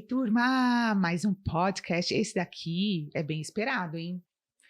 Oi, turma! Mais um podcast. Esse daqui é bem esperado, hein?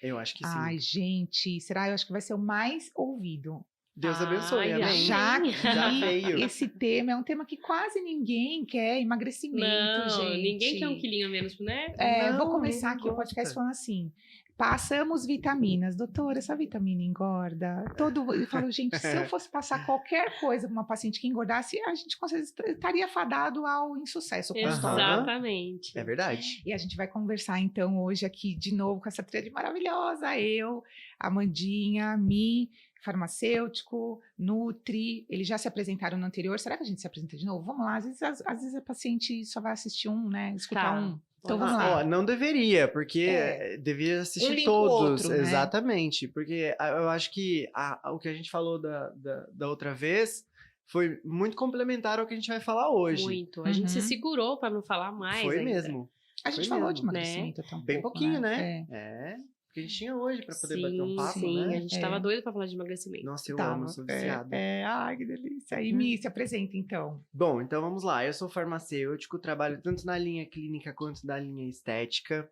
Eu acho que sim. Ai, gente, será? Eu acho que vai ser o mais ouvido. Deus abençoe, Ai, amém. Já que Já veio. esse tema é um tema que quase ninguém quer, emagrecimento, Não, gente. ninguém quer um quilinho a menos, né? É, Não, vou começar ninguém aqui o podcast gosta. falando assim. Passamos vitaminas. Doutora, essa vitamina engorda? Eu falo, gente, se eu fosse passar qualquer coisa para uma paciente que engordasse, a gente com certeza estaria fadado ao insucesso. ao consultório. Exatamente. É verdade. E a gente vai conversar, então, hoje aqui de novo com essa tríade maravilhosa. Eu, Amandinha, Mi, farmacêutico, Nutri. Eles já se apresentaram no anterior. Será que a gente se apresenta de novo? Vamos lá. Às vezes a paciente só vai assistir um, né? Escutar Tá. um. Então Vamos vamos lá. Ó, não deveria, porque É. devia assistir linka o todos. outro, né? Exatamente. Porque eu acho que o que a gente falou da outra vez foi muito complementar ao que a que a gente vai falar hoje. Muito. A gente se Uhum. segurou para não falar mais. Foi ainda. mesmo. A gente Foi falou mesmo, de emagrecimento até um Bem pouco, pouquinho, né? É. Porque a gente tinha hoje pra poder Sim, bater um papo, sim. né? A gente É. tava doido pra falar de emagrecimento. Nossa, eu Tava. amo, sou viciado. Ai, que delícia. E Mi, se apresenta, então. Bom, então vamos lá. Eu sou farmacêutico, trabalho tanto na linha clínica quanto na linha estética.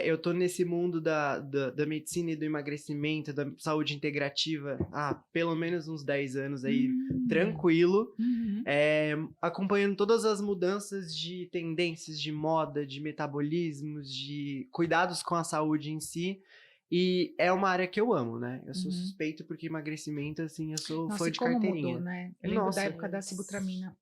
Eu tô nesse mundo da medicina e do emagrecimento, da saúde integrativa há pelo menos uns 10 anos aí, tranquilo. Uhum. Acompanhando todas as mudanças de tendências de moda, de metabolismos, de cuidados com a saúde em si. E é uma área que eu amo, né? Eu sou Uhum. suspeito porque emagrecimento, assim, eu sou Nossa, fã e de como carteirinha. mudou, né? Eu lembro Nossa. da época da Sibutramina.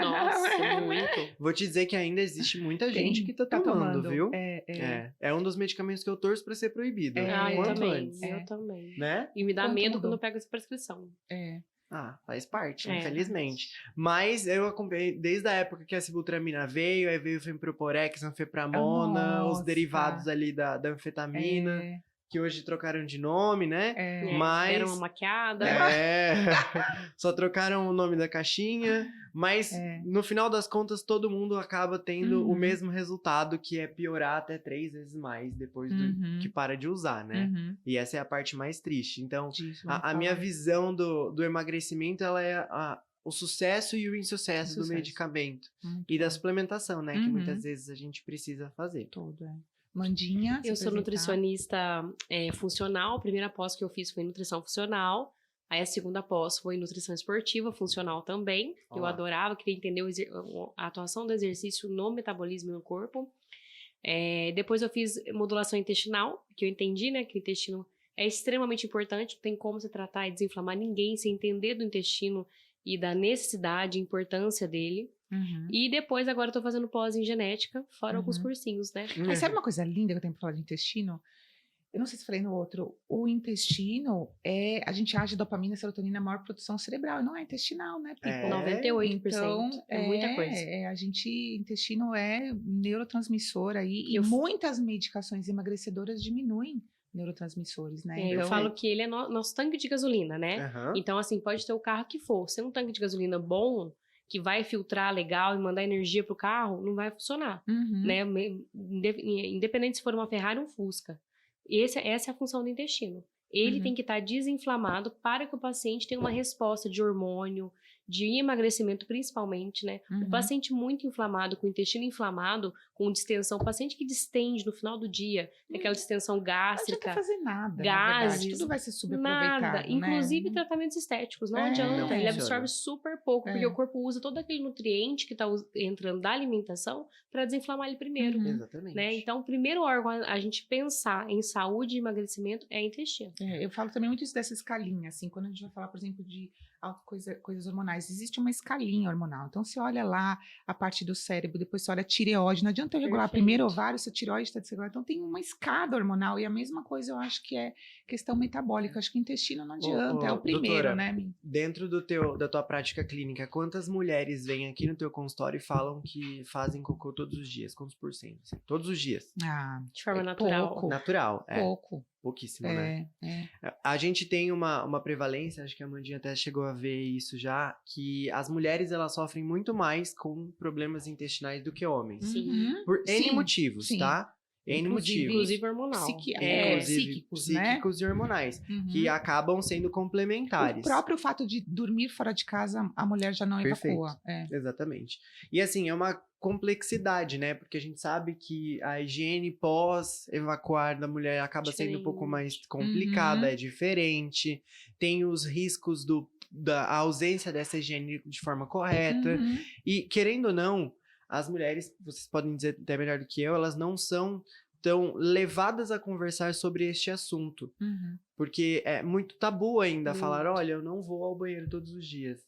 Nossa, muito. Vou te dizer que ainda existe muita gente que tá tomando, viu? É um dos medicamentos que eu torço pra ser proibido. Ah, eu Quanto também. antes, Eu também. né? E me dá Quanto medo mudou? quando eu pego essa prescrição. Faz parte, É. infelizmente. Mas eu acompanhei desde a época que a Sibutramina veio, aí veio o Femproporex, Anfepramona, os Nossa. derivados ali da anfetamina, que hoje trocaram de nome, né? Mas Deram uma maquiada. só trocaram o nome da caixinha, mas no final das contas todo mundo acaba tendo o mesmo resultado, que é piorar até 3 vezes mais depois que para de usar, né? E essa é a parte mais triste. Então, a minha visão do emagrecimento, ela é o sucesso e o insucesso do medicamento. E da suplementação, né? Que muitas vezes a gente precisa fazer. Tudo, Mandinha, se Eu sou apresentar. nutricionista funcional. A primeira pós que eu fiz foi em nutrição funcional. Aí a segunda pós foi em nutrição esportiva, funcional também. Eu Olá. adorava, queria entender a atuação do exercício no metabolismo e no corpo. Depois eu fiz modulação intestinal, que eu entendi, né, que o intestino é extremamente importante. Não tem como você tratar e desinflamar ninguém sem entender do intestino e da necessidade e importância dele. E depois, agora eu tô fazendo pós em genética, fora alguns cursinhos, né? Mas sabe uma coisa linda que eu tenho pra falar de intestino? Eu não sei se falei no outro. O intestino a gente age dopamina, serotonina, a maior produção cerebral. E não é intestinal, né, people? 98%. Então, é muita coisa. Intestino é neurotransmissor aí. E muitas medicações emagrecedoras diminuem neurotransmissores, né? Eu falo que ele é nosso tanque de gasolina, né? Então, assim, pode ter o carro que for. Se é um tanque de gasolina bom, que vai filtrar legal e mandar energia pro carro, não vai funcionar, né? Independente se for uma Ferrari ou um Fusca. Essa é a função do intestino. Ele tem que estar desinflamado para que o paciente tenha uma resposta de hormônio, de emagrecimento principalmente, né? O paciente muito inflamado, com o intestino inflamado, com distensão, o paciente que distende no final do dia, aquela distensão gástrica, não adianta fazer nada, gases, tudo vai ser subaproveitado, nada, inclusive tratamentos estéticos, não adianta, ele absorve super pouco, porque o corpo usa todo aquele nutriente que está entrando da alimentação para desinflamar ele primeiro, Exatamente. né? Então, o primeiro órgão a gente pensar em saúde e emagrecimento é intestino. Eu falo também muito isso dessa escalinha, assim, quando a gente vai falar, por exemplo, de coisas hormonais, existe uma escalinha hormonal. Então, você olha lá a parte do cérebro, depois você olha a tireoide, não adianta eu regular primeiro ovário, se a tireoide está desregulada. Então, tem uma escada hormonal, e a mesma coisa eu acho que é questão metabólica. Acho que o intestino não adianta, é o primeiro, doutora, né? Dentro da tua prática clínica, quantas mulheres vêm aqui no teu consultório e falam que fazem cocô todos os dias? Quantos por cento? Assim? Todos os dias. De forma natural. Pouco. Natural, Pouco. Pouquíssimo, né? A gente tem uma prevalência, acho que a Amandinha até chegou a ver isso já, que as mulheres, elas sofrem muito mais com problemas intestinais do que homens. Sim. Por N motivos, tá? N motivos. Inclusive hormonal. Psíquicos e hormonais, que acabam sendo complementares. O próprio fato de dormir fora de casa, a mulher já não evacua. Exatamente. E assim, é uma complexidade, né? Porque a gente sabe que a higiene pós-evacuar da mulher acaba sendo um pouco mais complicada, é diferente, tem os riscos da ausência dessa higiene de forma correta. E, querendo ou não, as mulheres, vocês podem dizer até melhor do que eu, elas não são tão levadas a conversar sobre este assunto. Porque é muito tabu ainda falar, olha, eu não vou ao banheiro todos os dias.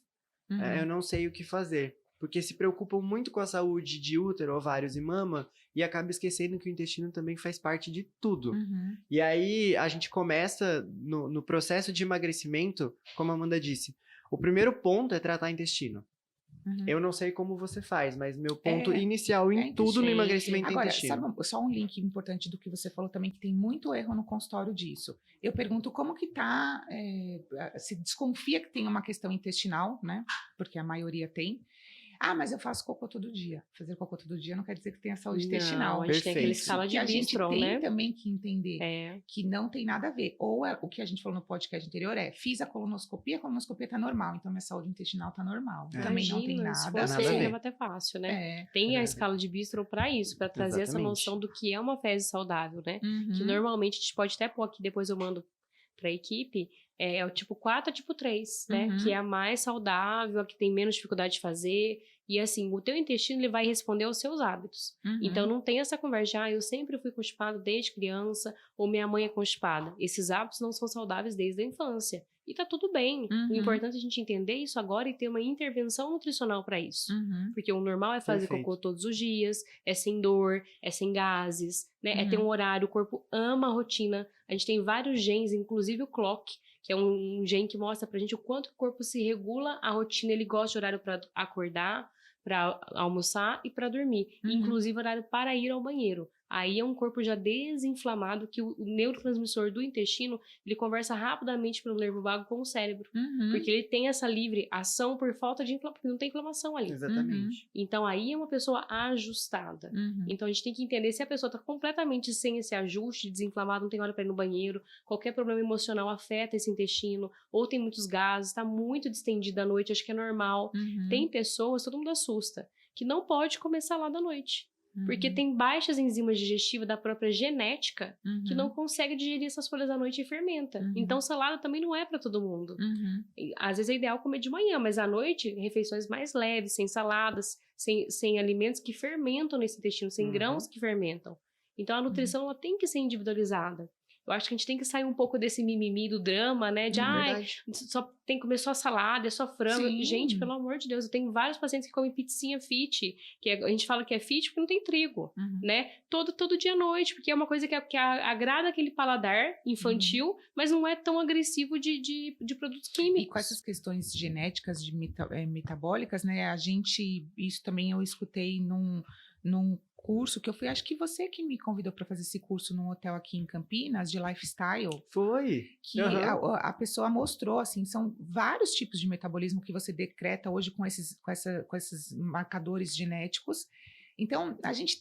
Eu não sei o que fazer. Porque se preocupam muito com a saúde de útero, ovários e mama e acaba esquecendo que o intestino também faz parte de tudo. E aí a gente começa no processo de emagrecimento, como a Amanda disse, o primeiro ponto é tratar o intestino. Eu não sei como você faz, mas meu ponto inicial em tudo no emagrecimento é intestino. Agora, só um link importante do que você falou também, que tem muito erro no consultório disso. Eu pergunto como que tá, se desconfia que tem uma questão intestinal, né? Porque a maioria tem. Ah, mas eu faço cocô todo dia. Fazer cocô todo dia não quer dizer que tenha saúde intestinal. A gente tem aquela escala de Bistro, né? A gente tem também que entender que não tem nada a ver. Ou o que a gente falou no podcast anterior fiz a colonoscopia tá normal, então minha saúde intestinal tá normal. Também não tem nada. Se fosse assim, vai ter fácil, né? Tem a escala de Bistro para isso, para trazer essa noção do que é uma fezes saudável, né? Que normalmente a gente pode até pôr aqui, depois eu mando para a equipe, é o tipo 4 a tipo 3, né? Que é a mais saudável, a que tem menos dificuldade de fazer. E assim, o teu intestino ele vai responder aos seus hábitos. Então não tem essa conversa de, eu sempre fui constipado desde criança, ou minha mãe é constipada. Esses hábitos não são saudáveis desde a infância. E tá tudo bem. O importante é a gente entender isso agora e ter uma intervenção nutricional para isso. Porque o normal é fazer cocô todos os dias, é sem dor, é sem gases, né? É ter um horário, o corpo ama a rotina. A gente tem vários genes, inclusive o clock, que é um gene que mostra pra gente o quanto o corpo se regula a rotina, ele gosta de horário para acordar, para almoçar e para dormir. Inclusive horário para ir ao banheiro. Aí é um corpo já desinflamado, que o neurotransmissor do intestino, ele conversa rapidamente pelo nervo vago com o cérebro. Porque ele tem essa livre ação por falta de inflamação, porque não tem inflamação ali. Exatamente. Então aí é uma pessoa ajustada. Então a gente tem que entender se a pessoa está completamente sem esse ajuste, desinflamado, não tem hora para ir no banheiro, qualquer problema emocional afeta esse intestino, ou tem muitos gases, está muito distendida à noite, acho que é normal. Tem pessoas, todo mundo assusta, que não pode comer salada à noite. Porque tem baixas enzimas digestivas da própria genética que não consegue digerir essas folhas à noite e fermenta. Então, salada também não é para todo mundo. Às vezes é ideal comer de manhã, mas à noite, refeições mais leves, sem saladas, sem alimentos que fermentam nesse intestino, sem grãos que fermentam. Então, a nutrição ela tem que ser individualizada. Eu acho que a gente tem que sair um pouco desse mimimi do drama, né? De, só tem que comer só salada, é só frango. Sim. Gente, pelo amor de Deus, eu tenho vários pacientes que comem pizzinha fit, que a gente fala que é fit porque não tem trigo, né? Todo dia à noite, porque é uma coisa que agrada aquele paladar infantil, mas não é tão agressivo de produtos químicos. E com essas questões genéticas, metabólicas, né? Isso também eu escutei num curso que eu fui, acho que você que me convidou para fazer esse curso num hotel aqui em Campinas, de lifestyle. Foi. Que a pessoa mostrou, assim, são vários tipos de metabolismo que você decreta hoje com esses marcadores genéticos. Então,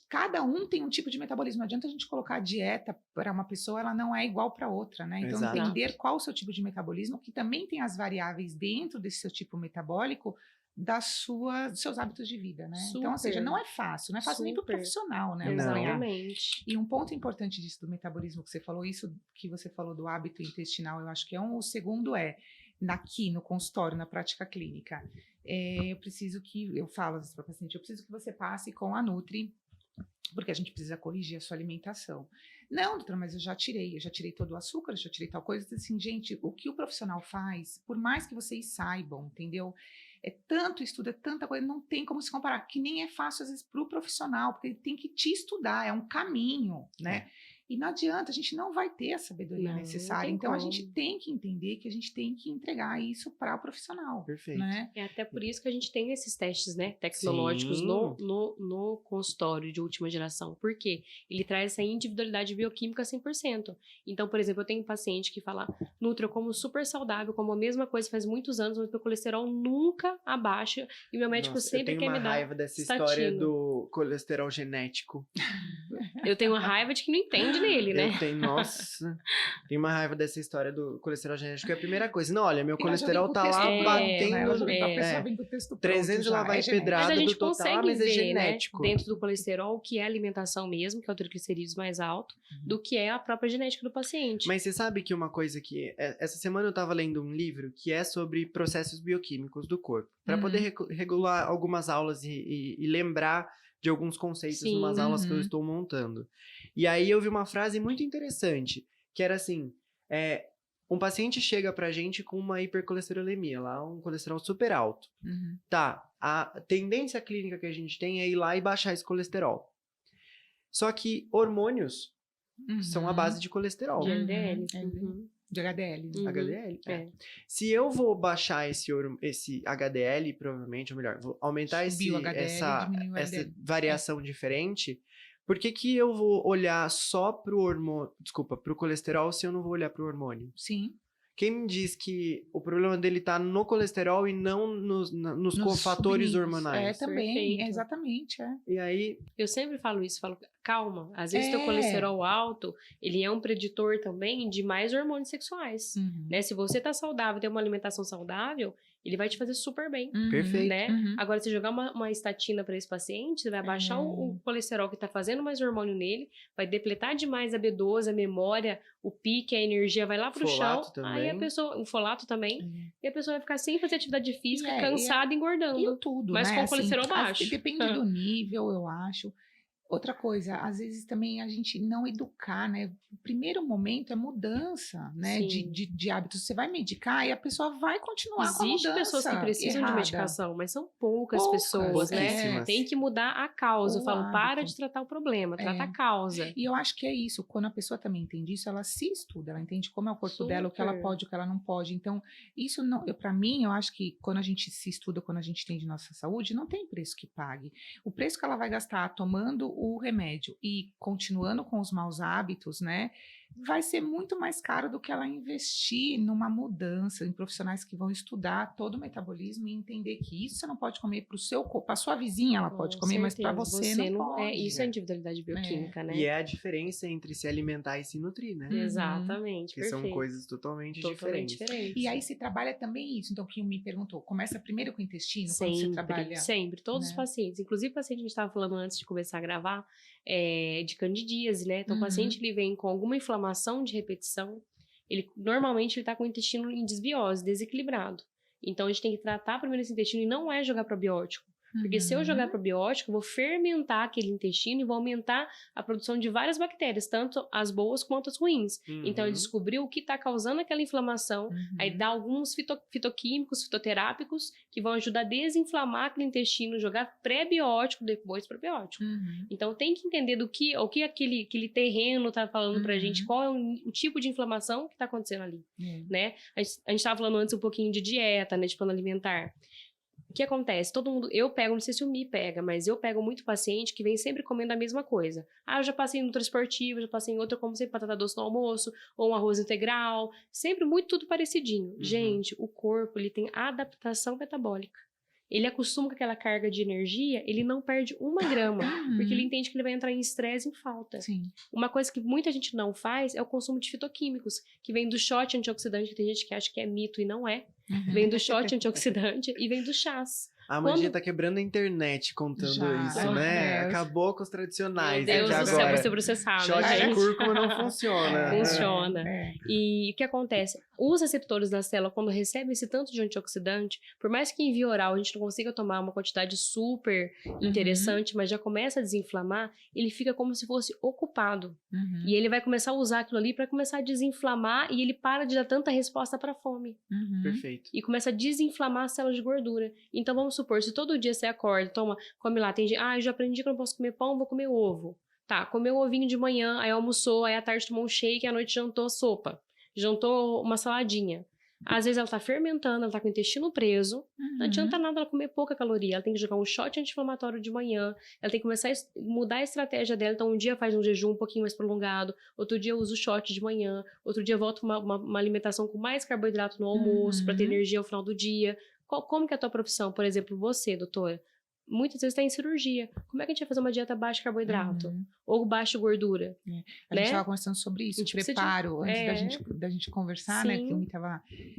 cada um tem um tipo de metabolismo. Não adianta a gente colocar a dieta para uma pessoa, ela não é igual para outra, né? Então, entender qual o seu tipo de metabolismo, que também tem as variáveis dentro desse seu tipo metabólico, dos seus hábitos de vida, né? Então, ou seja, não é fácil nem para o profissional, né? Exatamente. E um ponto importante disso do metabolismo que você falou, isso que você falou do hábito intestinal, eu acho que o segundo aqui no consultório, na prática clínica, eu falo para o paciente, eu preciso que você passe com a Nutri, porque a gente precisa corrigir a sua alimentação. Não, doutora, mas eu já tirei todo o açúcar, eu já tirei tal coisa. Assim, gente, o que o profissional faz, por mais que vocês saibam, entendeu? É tanto estudo, é tanta coisa, não tem como se comparar, que nem é fácil às vezes para o profissional, porque ele tem que te estudar, é um caminho, né? E não adianta, a gente não vai ter a sabedoria necessária. Então, a gente tem que entender que a gente tem que entregar isso para o profissional. Perfeito. Né? É até por isso que a gente tem esses testes, né, tecnológicos no consultório de última geração. Por quê? Ele traz essa individualidade bioquímica 100%. Então, por exemplo, eu tenho um paciente que fala, Nutri, eu como super saudável, como a mesma coisa faz muitos anos, mas meu colesterol nunca abaixa e meu médico sempre quer me dar. Eu tenho uma raiva dessa história do colesterol genético. Eu tenho uma raiva de que não entende nele, né? Tenho uma raiva dessa história do colesterol genético. É a primeira coisa. Não, olha, meu colesterol tá lá batendo... A 300 lá vai pedrada. Mas a gente do total, consegue mas ver, é genético. Né, dentro do colesterol, que é a alimentação mesmo, que é o triglicerídeos mais alto, do que é a própria genética do paciente. Mas você sabe que uma coisa que... Essa semana eu tava lendo um livro que é sobre processos bioquímicos do corpo. Para poder regular algumas aulas e lembrar de alguns conceitos em umas aulas que eu estou montando. E aí eu vi uma frase muito interessante, que era assim... Um paciente chega pra gente com uma hipercolesterolemia, lá um colesterol super alto. Tá, a tendência clínica que a gente tem é ir lá e baixar esse colesterol. Só que hormônios são a base de colesterol. De LDL. De HDL. HDL. Se eu vou baixar esse HDL, provavelmente, ou melhor, vou aumentar essa variação diferente... Por que eu vou olhar só pro colesterol se eu não vou olhar pro hormônio? Sim. Quem me diz que o problema dele tá no colesterol e não nos cofatores hormonais? Também, exatamente. E aí... Eu sempre falo isso, calma. Às vezes teu colesterol alto, ele é um preditor também de mais hormônios sexuais. Né? Se você tá saudável, tem uma alimentação saudável, ele vai te fazer super bem. Perfeito. Né? Agora, se jogar uma estatina para esse paciente, você vai baixar o colesterol que tá fazendo mais hormônio nele, vai depletar demais a B12, a memória, o pique, a energia vai lá pro chão. Aí a pessoa, o folato também, e a pessoa vai ficar sem fazer atividade física, cansada, engordando. E tudo, mas né? com o colesterol baixo. Depende do nível, eu acho. Outra coisa, às vezes também a gente não educar, né? O primeiro momento é mudança, né? De hábitos. Você vai medicar e a pessoa vai continuar com a mudança. Existem pessoas que precisam de medicação, mas são poucas pessoas, né? Tem que mudar a causa. Eu falo, para de tratar o problema, trata a causa. E eu acho que é isso. Quando a pessoa também entende isso, ela se estuda, ela entende como é o corpo dela, o que ela pode, o que ela não pode. Então, isso não, para mim, eu acho que quando a gente se estuda, quando a gente entende nossa saúde, não tem preço que pague. O preço que ela vai gastar tomando o remédio e continuando com os maus hábitos, né, vai ser muito mais caro do que ela investir numa mudança, em profissionais que vão estudar todo o metabolismo e entender que isso você não pode comer para o seu corpo, a sua vizinha ela pode comer, mas para você não pode. Isso é individualidade bioquímica, né? E é a diferença entre se alimentar e se nutrir, né? Exatamente, que são coisas totalmente diferentes. E aí se trabalha também isso, então quem me perguntou, começa primeiro com o intestino, quando você trabalha? Sempre, todos os pacientes, inclusive o paciente que a gente estava falando antes de começar a gravar, de candidíase, né? Então o paciente ele vem com alguma inflamação de repetição, normalmente ele está com o intestino em desbiose, desequilibrado. Então a gente tem que tratar primeiro esse intestino e não é jogar probiótico. Porque se eu jogar probiótico, eu vou fermentar aquele intestino e vou aumentar a produção de várias bactérias, tanto as boas quanto as ruins. Então, ele descobriu o que está causando aquela inflamação, aí dá alguns fitoquímicos, fitoterápicos, que vão ajudar a desinflamar aquele intestino, jogar pré-biótico, depois probiótico. Então, tem que entender o que aquele terreno está falando pra gente, qual é o tipo de inflamação que está acontecendo ali, né? A gente estava falando antes um pouquinho de dieta, né, de plano alimentar. O que acontece? Todo mundo, não sei se o Mi pega, mas eu pego muito paciente que vem sempre comendo a mesma coisa. Eu já passei em nutroesportivo, já passei em outra, como sempre, batata doce no almoço, ou um arroz integral, sempre muito tudo parecidinho. Gente, o corpo, ele tem adaptação metabólica. Ele acostuma com aquela carga de energia, ele não perde 1 grama, porque ele entende que ele vai entrar em estresse e em falta. Uma coisa que muita gente não faz é o consumo de fitoquímicos, que vem do shot antioxidante, que tem gente que acha que é mito e não é. Vem do shot antioxidante e vem dos chás. A Mandinha tá quebrando a internet contando isso, né? Acabou com os tradicionais. Meu Deus do céu, vai ser processado. Shot de cúrcuma não funciona. Funciona. E o que acontece? Os receptores da célula, quando recebem esse tanto de antioxidante, por mais que em via oral a gente não consiga tomar uma quantidade super interessante, mas já começa a desinflamar, ele fica como se fosse ocupado. E ele vai começar a usar aquilo ali para começar a desinflamar e ele para de dar tanta resposta para fome. Perfeito. E começa a desinflamar as células de gordura. Então vamos supor, se todo dia você acorda, come lá, eu já aprendi que eu não posso comer pão, vou comer ovo. Tá, comeu um ovinho de manhã, aí almoçou, aí à tarde tomou um shake, à noite jantou sopa. Jantou uma saladinha. Às vezes ela tá fermentando, ela tá com o intestino preso. Não adianta nada ela comer pouca caloria. Ela tem que jogar um shot anti-inflamatório de manhã. Ela tem que começar a mudar a estratégia dela. Então, um dia faz um jejum um pouquinho mais prolongado. Outro dia usa o shot de manhã. Outro dia volta uma alimentação com mais carboidrato no almoço, para ter energia ao final do dia. Como que é a tua profissão? Por exemplo, você, doutora. Muitas vezes está em cirurgia. Como é que a gente vai fazer uma dieta baixa carboidrato? Ou baixa gordura? A gente estava conversando sobre isso, o preparo, antes da gente conversar, Sim. né? Que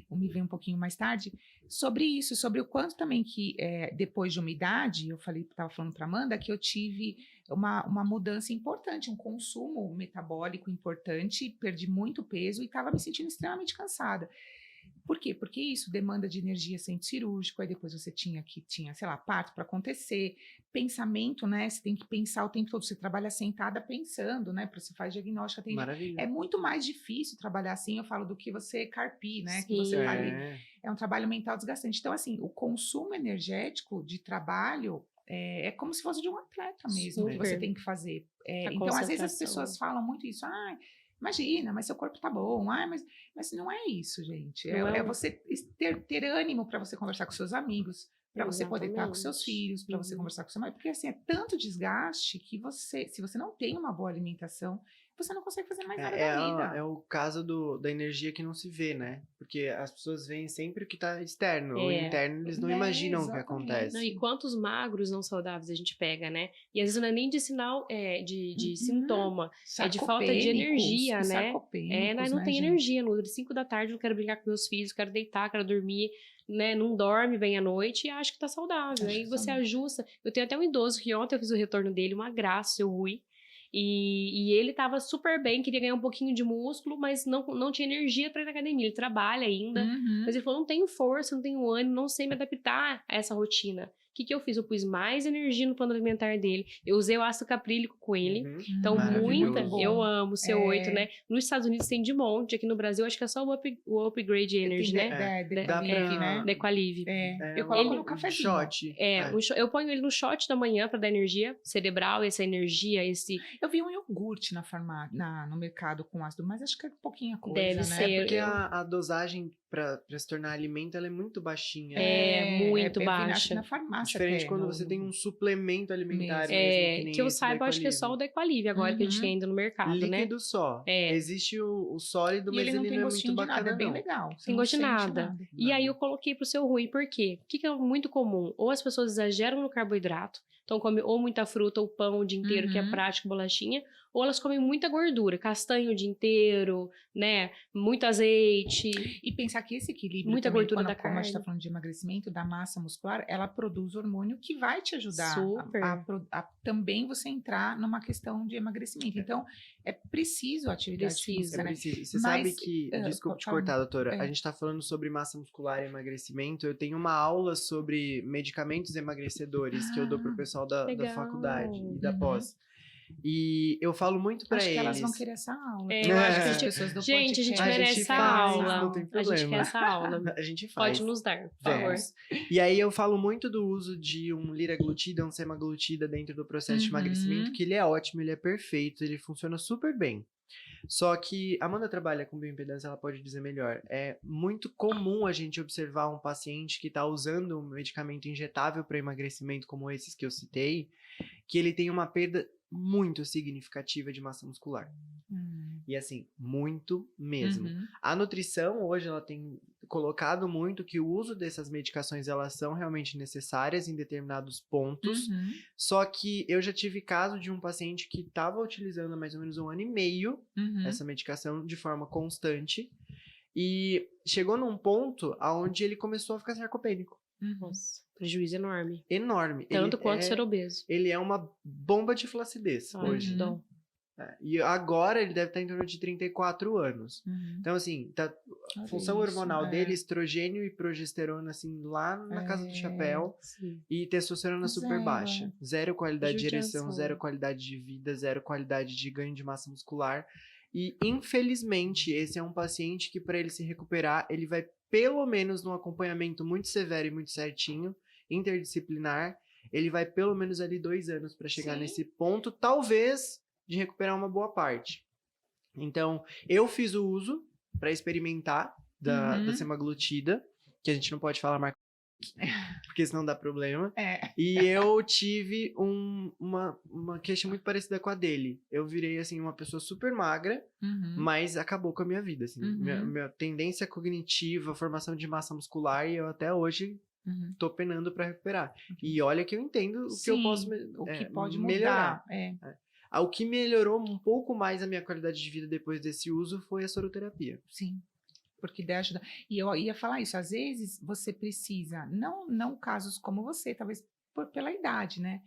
o Me veio um pouquinho mais tarde, sobre isso, sobre o quanto também que depois de uma idade, estava falando para Amanda, que eu tive uma mudança importante, um consumo metabólico importante, perdi muito peso e estava me sentindo extremamente cansada. Por quê? Porque isso demanda de energia centro cirúrgico, aí depois você tinha, sei lá, parto para acontecer, pensamento, né? Você tem que pensar o tempo todo, você trabalha sentada pensando, né? Você faz diagnóstica, Maravilha. É muito mais difícil trabalhar assim, eu falo, do que você carpir, né? Sim. Que você tá ali. É um trabalho mental desgastante. Então, assim, o consumo energético de trabalho é como se fosse de um atleta mesmo, que você tem que fazer. Então, às vezes as pessoas falam muito isso, imagina, mas seu corpo tá bom. Mas não é isso, gente. É você ter ânimo para você conversar com seus amigos, para você poder estar com seus filhos, para você conversar com seu marido. Porque assim, é tanto desgaste que se você não tem uma boa alimentação, você não consegue fazer mais nada da vida. É o caso da energia que não se vê, né? Porque as pessoas veem sempre o que tá externo. O interno, eles não imaginam o que acontece. Não, e quantos magros não saudáveis a gente pega, né? E às vezes não é nem de sinal, de sintoma. É de falta de energia, né? Não tem energia. No 5 da tarde eu quero brincar com meus filhos, quero deitar, quero dormir. Né, não dorme bem à noite e acha que tá saudável. Aí você ajusta. Eu tenho até um idoso que ontem eu fiz o retorno dele, uma graça, seu Rui. E ele tava super bem, queria ganhar um pouquinho de músculo, mas não tinha energia para ir na academia. Ele trabalha ainda, mas ele falou, não tenho força, não tenho ânimo, não sei me adaptar a essa rotina. O que eu fiz? Eu pus mais energia no plano alimentar dele. Eu usei o ácido caprílico com ele. Então, eu amo o C8, né? Nos Estados Unidos tem de monte. Aqui no Brasil, acho que é só o Upgrade Energy, né? Da Equalive. Eu coloco no cafezinho. Shot. Eu ponho ele no shot da manhã para dar energia cerebral, essa energia, Eu vi um iogurte no mercado com ácido, mas acho que é pouquinha coisa, Deve né? ser. Porque a dosagem para se tornar alimento, ela é muito baixinha. Muito baixa. Na farmácia. Diferente quando você tem um suplemento alimentar. Que eu saiba, acho que é só o da Equalive agora que a gente tem ainda no mercado, líquido só. Existe o sólido, mas ele não é muito bacana, nada, é bem legal. Sem gosto de nada. E aí eu coloquei pro seu Rui, por quê? O que é muito comum? Ou as pessoas exageram no carboidrato, então come ou muita fruta ou pão o dia inteiro, que é prático, bolachinha, ou elas comem muita gordura, castanho o dia inteiro, né? Muito azeite. E pensar que esse equilíbrio, muita também, gordura da como carne. a gente está falando de emagrecimento, da massa muscular, ela produz hormônio que vai te ajudar a também você entrar numa questão de emagrecimento. Então, é preciso a atividade física, né? Você sabe que, desculpa te cortar, doutora, a gente está falando sobre massa muscular e emagrecimento. Eu tenho uma aula sobre medicamentos emagrecedores que eu dou pro pessoal da faculdade e da pós. E eu falo muito pra eles. Acho que elas vão querer essa aula. Eu acho que as pessoas do podcast. A gente merece essa aula. Não tem problema. A gente quer essa aula. A gente faz. Pode nos dar, por favor. E aí eu falo muito do uso de um liraglutida, um semaglutida dentro do processo de emagrecimento, que ele é ótimo, ele é perfeito, ele funciona super bem. Só que a Amanda trabalha com bioimpedância, ela pode dizer melhor. É muito comum a gente observar um paciente que está usando um medicamento injetável para emagrecimento, como esses que eu citei, que ele tem uma perda muito significativa de massa muscular. E assim, muito mesmo. A nutrição hoje ela tem colocado muito que o uso dessas medicações elas são realmente necessárias em determinados pontos. Só que eu já tive caso de um paciente que estava utilizando há mais ou menos 1 ano e meio essa medicação de forma constante e chegou num ponto onde ele começou a ficar sarcopênico. Nossa, prejuízo enorme. Enorme. Tanto quanto ser obeso. Ele é uma bomba de flacidez hoje. E agora ele deve estar em torno de 34 anos. Então, assim, a função hormonal dele, estrogênio e progesterona, assim, lá na casa do chapéu. E testosterona super baixa. Zero qualidade de ereção, zero qualidade de vida, zero qualidade de ganho de massa muscular. E, infelizmente, esse é um paciente que, para ele se recuperar, ele vai pelo menos num acompanhamento muito severo e muito certinho, interdisciplinar, ele vai pelo menos ali 2 anos para chegar nesse ponto, talvez de recuperar uma boa parte. Então, eu fiz o uso para experimentar da semaglutida, que a gente não pode falar marca, porque senão dá problema. E eu tive uma queixa muito parecida com a dele. Eu virei, assim, uma pessoa super magra, mas acabou com a minha vida, assim. Minha tendência cognitiva, formação de massa muscular, e eu até hoje tô penando para recuperar. E olha que eu entendo o que eu posso o que pode melhorar. mudar. O que melhorou um pouco mais a minha qualidade de vida depois desse uso foi a soroterapia. Sim. Porque daí ajuda. E eu ia falar isso, às vezes você precisa, não casos como você, talvez pela idade, né?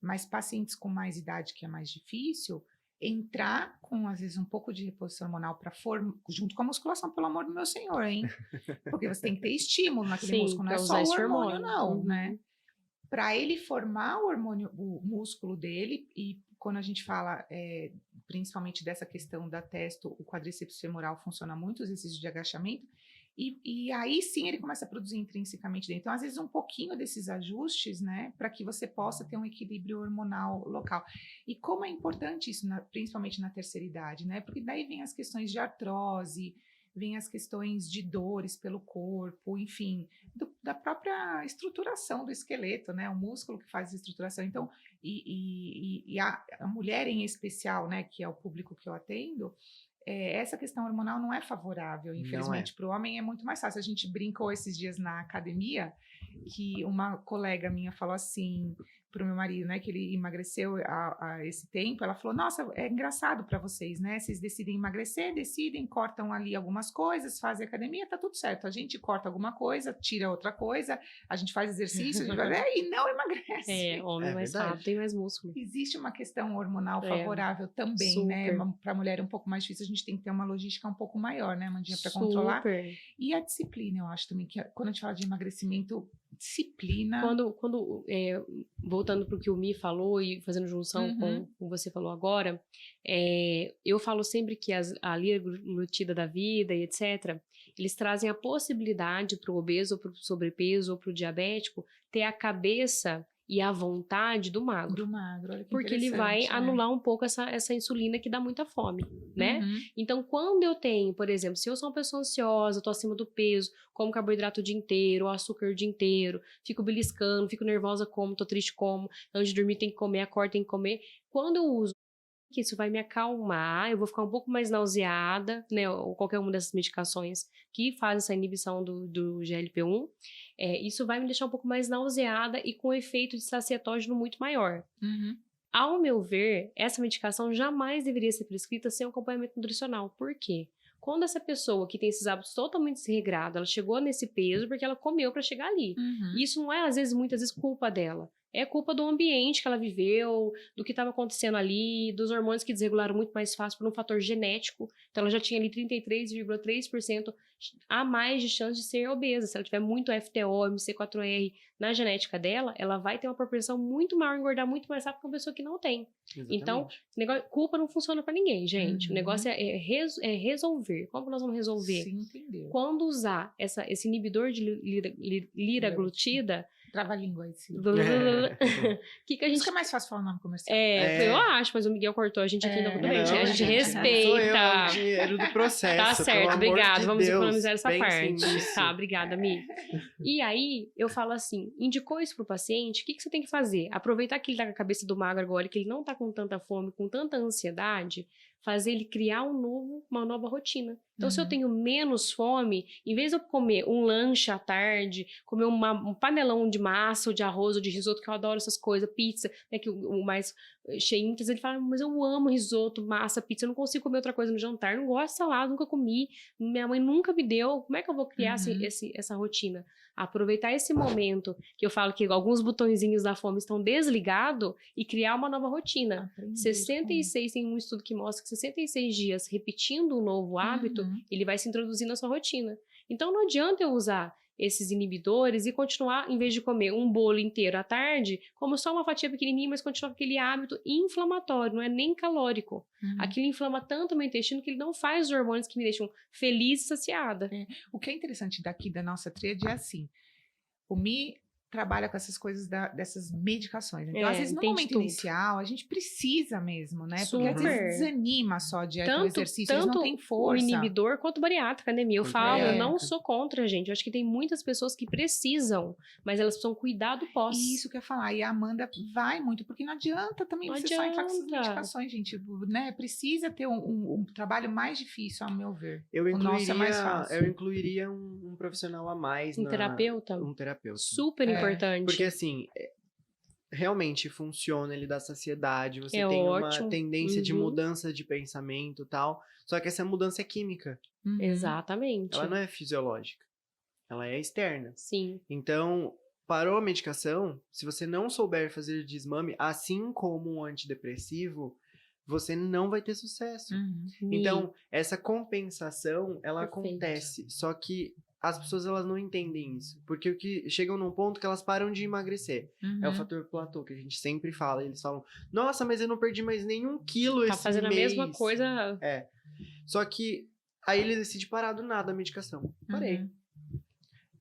Mas pacientes com mais idade, que é mais difícil, entrar com, às vezes, um pouco de reposição hormonal junto com a musculação, pelo amor do meu senhor, hein? Porque você tem que ter estímulo naquele músculo, não é só o hormônio, não, né? Para ele formar o músculo dele, e quando a gente fala principalmente dessa questão da testo, o quadríceps femoral funciona muito, os exercícios de agachamento, e aí sim ele começa a produzir intrinsecamente dentro. Então, às vezes, um pouquinho desses ajustes, né, para que você possa ter um equilíbrio hormonal local. E como é importante isso, principalmente na terceira idade, né? Porque daí vem as questões de artrose, vem as questões de dores pelo corpo, enfim, da própria estruturação do esqueleto, né? O músculo que faz a estruturação. Então, e a mulher em especial, né, que é o público que eu atendo, essa questão hormonal não é favorável, infelizmente. Para o homem é muito mais fácil. A gente brincou esses dias na academia, que uma colega minha falou assim para o meu marido, né, que ele emagreceu há esse tempo. Ela falou: nossa, é engraçado para vocês, né? Vocês decidem emagrecer, cortam ali algumas coisas, fazem academia, tá tudo certo. A gente corta alguma coisa, tira outra coisa, a gente faz exercício, a gente vai, e não emagrece. Homem mais rápido, tem mais músculo. Existe uma questão hormonal favorável também, super, né? Para a mulher é um pouco mais difícil, a gente tem que ter uma logística um pouco maior, né, Amandinha, para controlar. E a disciplina, eu acho também, que quando a gente fala de emagrecimento, disciplina. Voltando para o que o Mi falou e fazendo junção com o que você falou agora, eu falo sempre que a liraglutida da vida e etc., eles trazem a possibilidade para o obeso, ou para o sobrepeso, ou para o diabético, ter a cabeça e a vontade do magro. Olha que porque ele vai anular um pouco essa insulina que dá muita fome, né? Então, quando eu tenho, por exemplo, se eu sou uma pessoa ansiosa, tô acima do peso, como carboidrato o dia inteiro, açúcar o dia inteiro, fico beliscando, fico nervosa como, tô triste como, antes de dormir tem que comer, acordo tem que comer. Quando eu uso que isso vai me acalmar, eu vou ficar um pouco mais nauseada, né, ou qualquer uma dessas medicações que faz essa inibição do GLP-1, isso vai me deixar um pouco mais nauseada e com efeito de sacietógeno muito maior. Ao meu ver, essa medicação jamais deveria ser prescrita sem um acompanhamento nutricional. Por quê? Quando essa pessoa que tem esses hábitos totalmente desregrados, ela chegou nesse peso porque ela comeu para chegar ali. E isso não é, muitas vezes, culpa dela. É culpa do ambiente que ela viveu, do que estava acontecendo ali, dos hormônios que desregularam muito mais fácil por um fator genético. Então, ela já tinha ali 33,3% a mais de chance de ser obesa. Se ela tiver muito FTO, MC4R na genética dela, ela vai ter uma propensão muito maior a engordar muito mais rápido que uma pessoa que não tem. Exatamente. Então, culpa não funciona para ninguém, gente. O negócio é resolver. Como nós vamos resolver? Sim, entendeu. Quando usar esse inibidor de liraglutida... Trava-língua aí, sim. que a gente... Isso que é mais fácil falar o nome comercial. Eu acho, mas o Miguel cortou a gente aqui, não, tudo bem. A gente respeita. Sou eu, o dinheiro do processo. Tá certo, obrigado. Vamos economizar essa parte. Nisso. Tá, obrigada, amiga. E aí, eu falo assim, indicou isso pro paciente, o que você tem que fazer? Aproveitar que ele tá com a cabeça do magro agora, que ele não tá com tanta fome, com tanta ansiedade, fazer ele criar uma nova rotina. Então, se eu tenho menos fome, em vez de eu comer um lanche à tarde, comer um panelão de massa, ou de arroz, ou de risoto, que eu adoro essas coisas, pizza, né, que o mais cheio, muitas vezes ele fala, mas eu amo risoto, massa, pizza, eu não consigo comer outra coisa no jantar, não gosto de salada, nunca comi, minha mãe nunca me deu, como é que eu vou criar essa rotina? Aproveitar esse momento, que eu falo que alguns botõezinhos da fome estão desligados, e criar uma nova rotina. 66, tem um estudo que mostra que 66 dias repetindo um novo hábito, ele vai se introduzir na sua rotina. Então, não adianta eu usar esses inibidores e continuar, em vez de comer um bolo inteiro à tarde, como só uma fatia pequenininha, mas continuar com aquele hábito inflamatório, não é nem calórico. Aquilo inflama tanto o meu intestino que ele não faz os hormônios que me deixam feliz e saciada. O que é interessante daqui da nossa tríade é assim, o Mi trabalha com essas coisas dessas medicações. Então, às vezes, no momento inicial, a gente precisa mesmo, né? Porque às vezes desanima só a dieta e o exercício, eles não têm força. O inibidor quanto bariátrica, anemia. Eu falo, eu não sou contra, gente. Eu acho que tem muitas pessoas que precisam, mas elas precisam cuidar do pós. Isso que eu ia falar. E a Amanda vai muito, porque não adianta também você só entrar com essas medicações, gente. Né? Precisa ter um trabalho mais difícil, ao meu ver. Eu incluiria um profissional a mais. Terapeuta? Um terapeuta. Super importante. Porque assim, realmente funciona, ele dá saciedade, você tem uma tendência de mudança de pensamento e tal. Só que essa mudança é química. Exatamente. Ela não é fisiológica. Ela é externa. Sim. Então, parou a medicação, se você não souber fazer desmame, assim como um antidepressivo, você não vai ter sucesso. Então, essa compensação, ela acontece. Só que as pessoas, elas não entendem isso. Porque o que chegam num ponto que elas param de emagrecer. É o fator platô, que a gente sempre fala. Eles falam, nossa, mas eu não perdi mais nenhum quilo esse mês. Tá fazendo a mesma coisa. Só que aí ele decide parar do nada a medicação. Parei.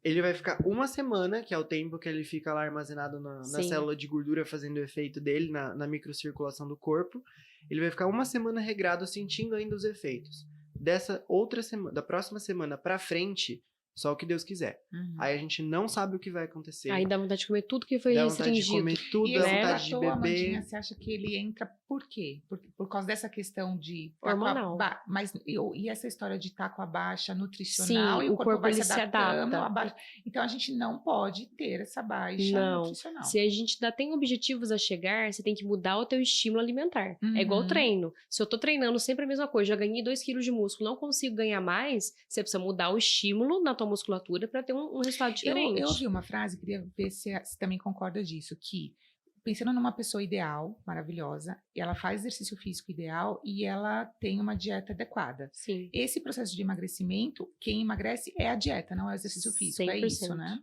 Ele vai ficar uma semana, que é o tempo que ele fica lá armazenado na célula de gordura, fazendo o efeito dele na microcirculação do corpo. Ele vai ficar uma semana regrado, sentindo ainda os efeitos. Dessa outra semana, da próxima semana pra frente, só o que Deus quiser. Aí a gente não sabe o que vai acontecer. Aí dá vontade de comer tudo que foi restringido. Dá vontade de comer tudo, dá vontade de beber. Amandinha, você acha que ele entra por quê? Por causa dessa questão de... hormonal. E essa história de estar com a baixa nutricional, sim, e o corpo vai se adaptando. adapta. Então a gente não pode ter essa baixa nutricional. Se a gente ainda tem objetivos a chegar, você tem que mudar o teu estímulo alimentar. É igual treino. Se eu tô treinando sempre a mesma coisa, já ganhei 2 quilos de músculo, não consigo ganhar mais, você precisa mudar o estímulo na tua musculatura para ter um resultado diferente. Eu ouvi uma frase, queria ver se também concorda disso, que pensando numa pessoa ideal, maravilhosa, e ela faz exercício físico ideal e ela tem uma dieta adequada. Sim. Esse processo de emagrecimento, quem emagrece é a dieta, não é o exercício físico, 100%. É isso, né?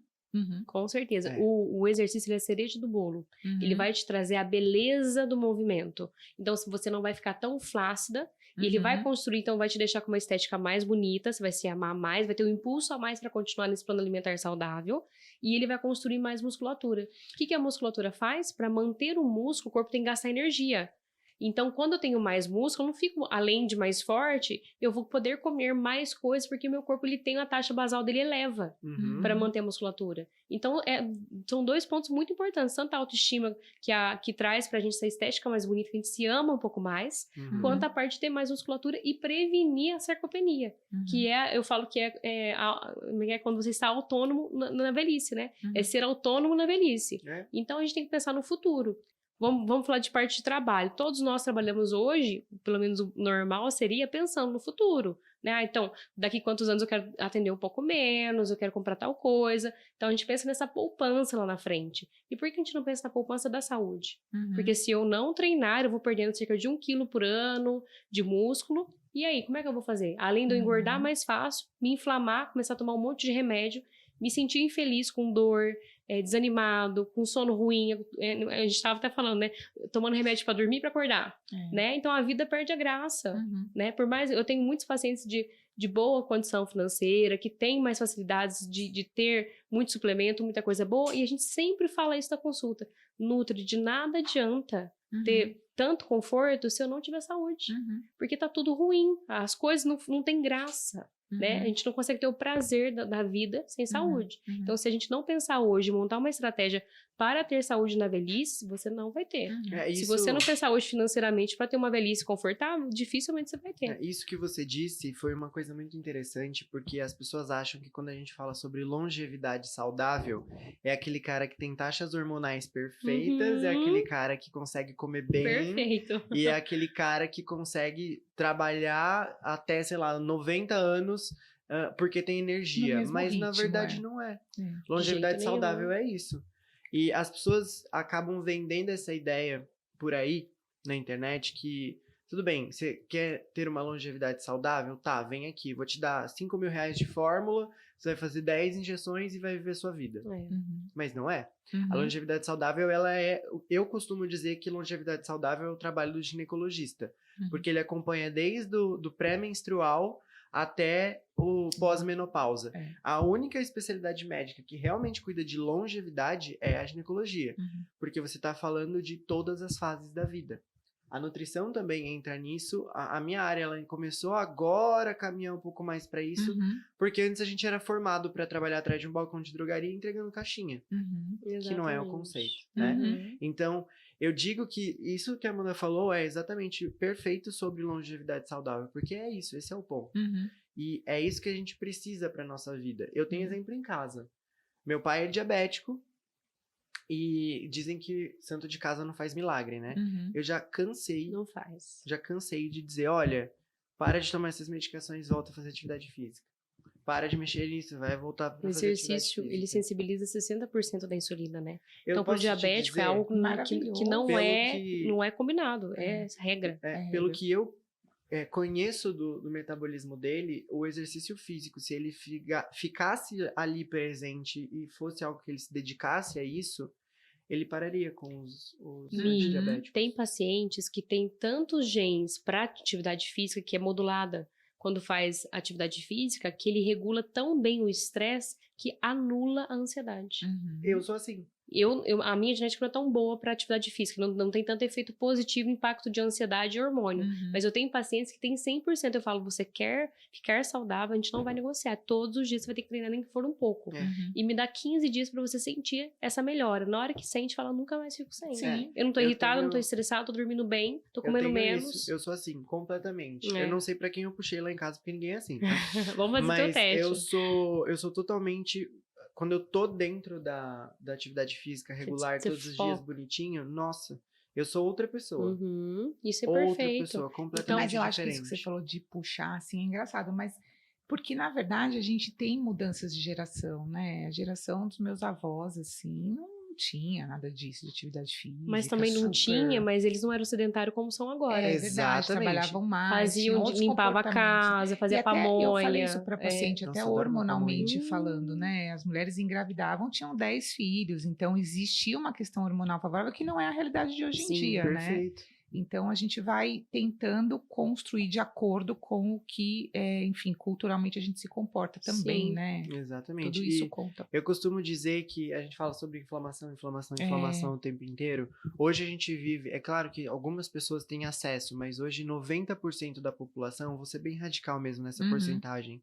Com certeza. O exercício, ele é a cereja do bolo. Ele vai te trazer a beleza do movimento. Então, se você não vai ficar tão flácida, e ele vai construir, então vai te deixar com uma estética mais bonita, você vai se amar mais, vai ter um impulso a mais para continuar nesse plano alimentar saudável, e ele vai construir mais musculatura. O que a musculatura faz? Para manter o músculo, o corpo tem que gastar energia. Então, quando eu tenho mais músculo, eu não fico, além de mais forte, eu vou poder comer mais coisas, porque o meu corpo ele tem a taxa basal dele eleva para manter a musculatura. Então, são 2 pontos muito importantes, tanto a autoestima que traz pra gente essa estética mais bonita, que a gente se ama um pouco mais, quanto a parte de ter mais musculatura e prevenir a sarcopenia, que eu falo que é quando você está autônomo na velhice, né? É ser autônomo na velhice. Então, a gente tem que pensar no futuro. Vamos falar de parte de trabalho. Todos nós trabalhamos hoje, pelo menos o normal seria pensando no futuro, né? Então, daqui quantos anos eu quero atender um pouco menos, eu quero comprar tal coisa. Então, a gente pensa nessa poupança lá na frente. E por que a gente não pensa na poupança da saúde? Porque se eu não treinar, eu vou perdendo cerca de 1 quilo por ano de músculo. E aí, como é que eu vou fazer? Além de eu engordar mais fácil, me inflamar, começar a tomar um monte de remédio, me sentir infeliz, com dor, desanimado, com sono ruim, a gente estava até falando, né, tomando remédio para dormir e para acordar, né, então a vida perde a graça, né, por mais, eu tenho muitos pacientes de boa condição financeira, que têm mais facilidades de ter muito suplemento, muita coisa boa, e a gente sempre fala isso na consulta, Nutri, de nada adianta ter tanto conforto se eu não tiver saúde, porque tá tudo ruim, as coisas não têm graça. Né? A gente não consegue ter o prazer da vida sem saúde. Então, se a gente não pensar hoje, montar uma estratégia para ter saúde na velhice, você não vai ter. Se você não pensar hoje financeiramente para ter uma velhice confortável, dificilmente você vai ter. Isso que você disse foi uma coisa muito interessante, porque as pessoas acham que quando a gente fala sobre longevidade saudável, é aquele cara que tem taxas hormonais perfeitas, é aquele cara que consegue comer bem. Perfeito. E é aquele cara que consegue trabalhar até, sei lá, 90 anos, porque tem energia. Mas ritmo, na verdade não é. Longevidade saudável é isso. E as pessoas acabam vendendo essa ideia por aí, na internet, que tudo bem, você quer ter uma longevidade saudável? Tá, vem aqui, vou te dar 5 mil reais de fórmula, você vai fazer 10 injeções e vai viver sua vida. Mas não é. A longevidade saudável, ela é... Eu costumo dizer que longevidade saudável é o trabalho do ginecologista, porque ele acompanha desde do pré-menstrual até o pós-menopausa. A única especialidade médica que realmente cuida de longevidade é a ginecologia, porque você está falando de todas as fases da vida. A nutrição também entra nisso. A minha área, ela começou agora a caminhar um pouco mais para isso, porque antes a gente era formado para trabalhar atrás de um balcão de drogaria entregando caixinha, que não é o conceito, né? Então, eu digo que isso que a Amanda falou é exatamente perfeito sobre longevidade saudável, porque é isso, esse é o ponto. E é isso que a gente precisa para nossa vida. Eu tenho exemplo em casa. Meu pai é diabético, e dizem que santo de casa não faz milagre, né? Eu já cansei. Não faz. Já cansei de dizer, olha, para de tomar essas medicações e volta a fazer atividade física. Para de mexer nisso, vai voltar para fazer atividade física. O exercício, ele sensibiliza 60% da insulina, né? Eu então, para o diabético dizer, é algo que não é combinado, é regra. Pelo que eu conheço do metabolismo dele, o exercício físico, se ele ficasse ali presente e fosse algo que ele se dedicasse a isso, ele pararia com os diabéticos. Tem pacientes que têm tantos genes para atividade física que é modulada quando faz atividade física, que ele regula tão bem o estresse que anula a ansiedade. Eu sou assim. A minha genética não é tão boa para atividade física, não tem tanto efeito positivo, impacto de ansiedade e hormônio. Mas eu tenho pacientes que têm 100%. Eu falo, você quer ficar saudável, a gente não vai negociar. Todos os dias você vai ter que treinar, nem que for um pouco. E me dá 15 dias para você sentir essa melhora. Na hora que sente, fala, nunca mais fico sem. Eu não tô irritada, não tô estressada, tô dormindo bem, tô comendo menos. Isso. Eu sou assim, completamente. Eu não sei para quem eu puxei lá em casa, porque ninguém é assim, tá? Vamos fazer teu teste. Eu sou totalmente... Quando eu tô dentro da atividade física regular, todos os dias bonitinho, nossa, eu sou outra pessoa. Isso é perfeito. Outra pessoa, completamente mas eu diferente. acho que isso que você falou de puxar, assim, é engraçado, mas porque, na verdade, a gente tem mudanças de geração, né? A geração dos meus avós, assim, não tinha nada disso, de atividade física. Mas também não tinha, mas eles não eram sedentários como são agora. É verdade, trabalhavam mais. Limpava a casa, fazia pamonha. Eu falei isso para paciente, até hormonalmente falando, né? As mulheres engravidavam, tinham 10 filhos, então existia uma questão hormonal favorável que não é a realidade de hoje em dia, perfeito. Né? Então, a gente vai tentando construir de acordo com o que, enfim, culturalmente a gente se comporta também, né? Exatamente. Tudo isso conta. Eu costumo dizer que a gente fala sobre inflamação o tempo inteiro. Hoje a gente vive... É claro que algumas pessoas têm acesso, mas hoje 90% da população, vou ser bem radical mesmo nessa porcentagem,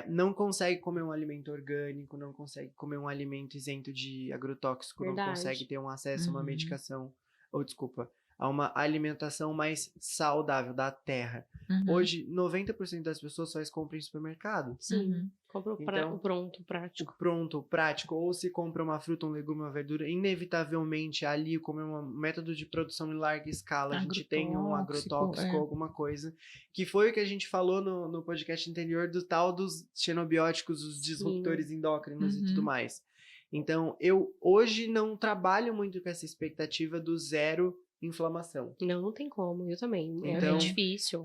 não consegue comer um alimento orgânico, não consegue comer um alimento isento de agrotóxico, não consegue ter um acesso a uma medicação... a uma alimentação mais saudável da terra. Hoje, 90% das pessoas só compram em supermercado. Compra o pronto, prático. O pronto, prático. Ou se compra uma fruta, um legume, uma verdura, inevitavelmente ali, como é um método de produção em larga escala, a gente tem um agrotóxico, alguma coisa, que foi o que a gente falou no podcast anterior do tal dos xenobióticos, os disruptores endócrinos e tudo mais. Então, eu hoje não trabalho muito com essa expectativa do zero inflamação. Não tem como, eu também. Então, é difícil.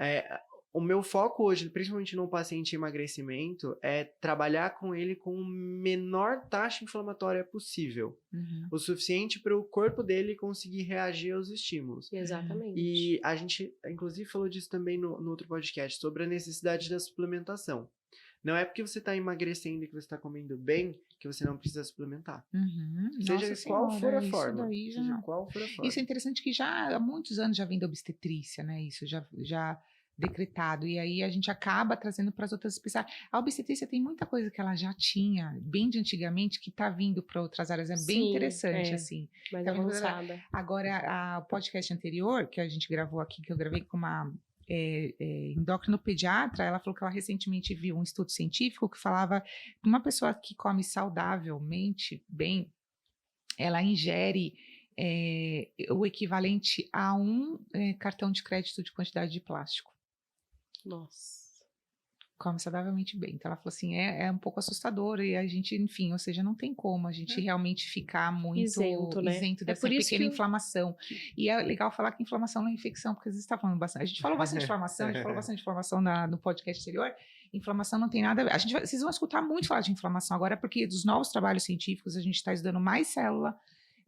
O meu foco hoje, principalmente no paciente em emagrecimento, é trabalhar com ele com a menor taxa inflamatória possível. O suficiente para o corpo dele conseguir reagir aos estímulos. Exatamente. E a gente, inclusive, falou disso também no outro podcast, sobre a necessidade da suplementação. Não é porque você está emagrecendo e que você está comendo bem que você não precisa suplementar. Seja qual for a forma. Isso é interessante que já há muitos anos já vem da obstetrícia, né? Isso já decretado. E aí a gente acaba trazendo para as outras especialidades. A obstetrícia tem muita coisa que ela já tinha, bem de antigamente, que está vindo para outras áreas. É bem interessante, assim. Mais avançada. Agora, o podcast anterior, que a gente gravou aqui, que eu gravei com uma... endocrinopediatra, ela falou que ela recentemente viu um estudo científico que falava que uma pessoa que come saudavelmente bem, ela ingere o equivalente a um cartão de crédito de quantidade de plástico. Nossa. Come saudavelmente bem. Então, ela falou assim, é um pouco assustador e a gente, enfim, ou seja, não tem como a gente realmente ficar muito isento dessa pequena inflamação. E é legal falar que inflamação não é infecção, porque às vezes está falando bastante. A gente falou bastante de inflamação, a gente falou bastante de inflamação no podcast anterior. Inflamação não tem nada a ver. Vocês vão escutar muito falar de inflamação agora, porque dos novos trabalhos científicos a gente está estudando mais célula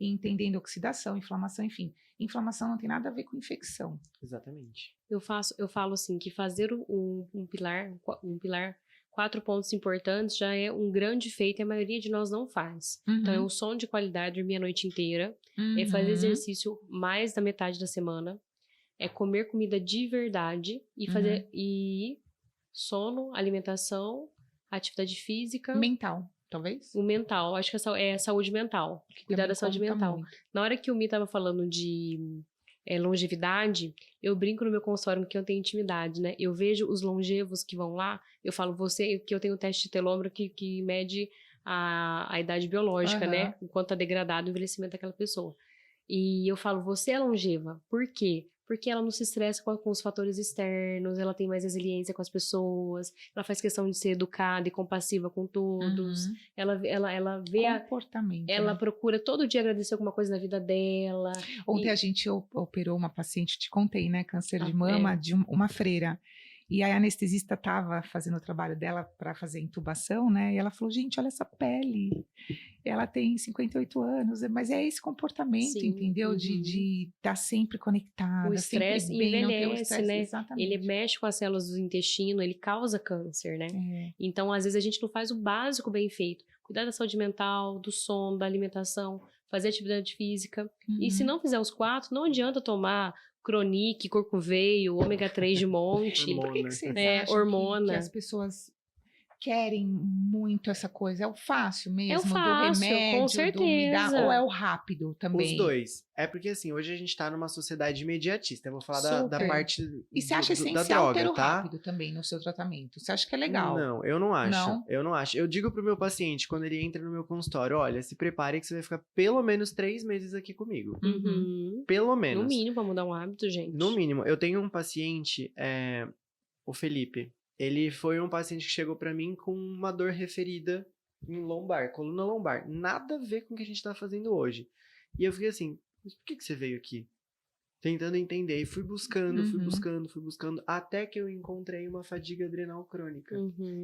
e entendendo oxidação, inflamação, enfim. Inflamação não tem nada a ver com infecção. Exatamente. Eu falo assim, que fazer um pilar, 4 pontos importantes já é um grande feito e a maioria de nós não faz. Então, é o sono de qualidade, dormir a noite inteira, é fazer exercício mais da metade da semana, é comer comida de verdade e fazer sono, alimentação, atividade física. Mental, talvez? O mental, acho que é saúde mental. Cuidar da saúde mental. Muito. Na hora que o Mi estava falando de longevidade, eu brinco no meu consultório que eu tenho intimidade, né? Eu vejo os longevos que vão lá, eu falo, que eu tenho um teste de telômero que mede a idade biológica, né? O quanto tá degradado o envelhecimento daquela pessoa. E eu falo, você é longeva. Por quê? Porque ela não se estressa com os fatores externos, ela tem mais resiliência com as pessoas, ela faz questão de ser educada e compassiva com todos, ela vê comportamento, ela procura todo dia agradecer alguma coisa na vida dela. Ontem a gente operou uma paciente, te contei, né, câncer de mama, de uma freira. E a anestesista estava fazendo o trabalho dela para fazer intubação, né? E ela falou, gente, olha essa pele. Ela tem 58 anos, mas é esse comportamento, sim, entendeu? De estar sempre conectada, o estresse sempre bem, envelhece, não ter o estresse, né? Exatamente. Ele mexe com as células do intestino, ele causa câncer, né? Então, às vezes, a gente não faz o básico bem feito. Cuidar da saúde mental, do sono, da alimentação, fazer atividade física. E se não fizer os 4, não adianta tomar Chronic, Corcoveio, ômega 3 de monte. Por que vocês acham hormona. Que as pessoas querem muito essa coisa? É o fácil mesmo? É o fácil, do remédio, com certeza. Ou é o rápido também? Os dois. É porque assim, hoje a gente tá numa sociedade imediatista. Eu vou falar da parte E você acha essencial ter o rápido também no seu tratamento? Você acha que é legal? Não, eu não acho. Eu não acho. Eu digo pro meu paciente, quando ele entra no meu consultório, olha, se prepare que você vai ficar pelo menos 3 meses aqui comigo. Pelo menos. No mínimo, pra mudar um hábito, gente. No mínimo. Eu tenho um paciente, o Felipe. Ele foi um paciente que chegou pra mim com uma dor referida em lombar, coluna lombar. Nada a ver com o que a gente tá fazendo hoje. E eu fiquei assim, mas por que você veio aqui? Tentando entender. E fui buscando, fui buscando, até que eu encontrei uma fadiga adrenal crônica.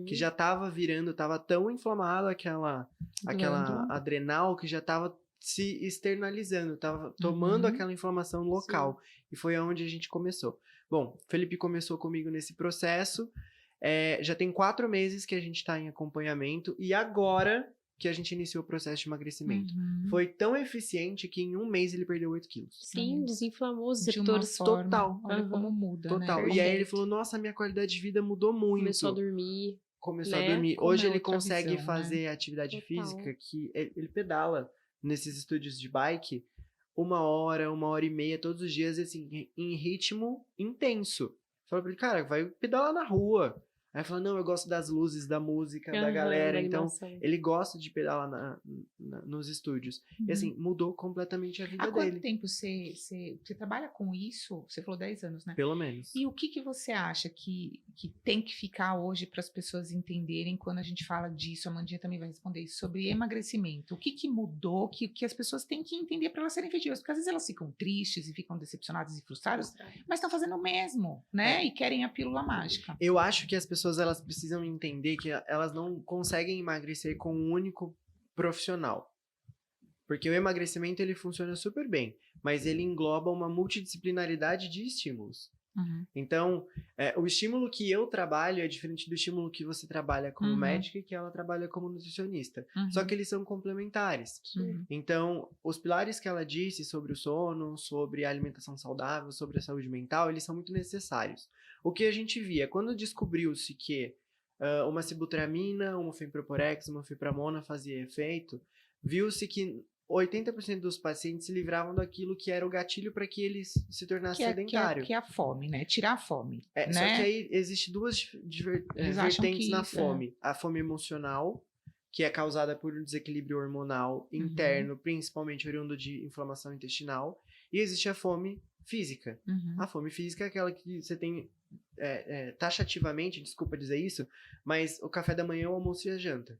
Que já tava virando, tava tão inflamada aquela adrenal que já tava se externalizando, tava tomando aquela inflamação local. Sim. E foi onde a gente começou. Bom, o Felipe começou comigo nesse processo. Já tem 4 meses que a gente tá em acompanhamento. E agora que a gente iniciou o processo de emagrecimento. Foi tão eficiente que em 1 mês ele perdeu 8 quilos. Sim, desinflamou os receptores total. Olha como muda, total. Né? E aí ele falou, nossa, minha qualidade de vida mudou muito. Começou a dormir. Hoje ele consegue fazer atividade física que ele pedala nesses estúdios de bike 1 hora, 1h30 todos os dias, assim, em ritmo intenso. Falei pra ele, cara, vai pedalar na rua. Aí falou, não, eu gosto das luzes, da música, da galera. Então, ele gosta de pedalar nos estúdios. E assim, mudou completamente a vida dele. Há quanto tempo você trabalha com isso? Você falou 10 anos, né? Pelo menos. E o que você acha que tem que ficar hoje para as pessoas entenderem quando a gente fala disso? A Mandinha também vai responder isso, sobre emagrecimento. O que mudou, que as pessoas têm que entender para elas serem efetivas? Porque às vezes elas ficam tristes e ficam decepcionadas e frustradas, mas estão fazendo o mesmo, né? E querem a pílula mágica. Eu acho que as pessoas elas precisam entender que elas não conseguem emagrecer com um único profissional. Porque o emagrecimento ele funciona super bem, mas ele engloba uma multidisciplinaridade de estímulos. Então, o estímulo que eu trabalho é diferente do estímulo que você trabalha como médica e que ela trabalha como nutricionista. Só que eles são complementares. Então, os pilares que ela disse sobre o sono, sobre a alimentação saudável, sobre a saúde mental, eles são muito necessários. O que a gente via, quando descobriu-se que uma sibutramina, uma fenproporex, uma fipramona fazia efeito, viu-se que 80% dos pacientes se livravam daquilo que era o gatilho para que eles se tornassem sedentários. Que é a fome, né? Tirar a fome. Né? Só que aí existe 2 vertentes na fome. A fome emocional, que é causada por um desequilíbrio hormonal interno, principalmente oriundo de inflamação intestinal. E existe a fome física. A fome física é aquela que você tem taxativamente, desculpa dizer isso, mas o café da manhã, o almoço e a janta.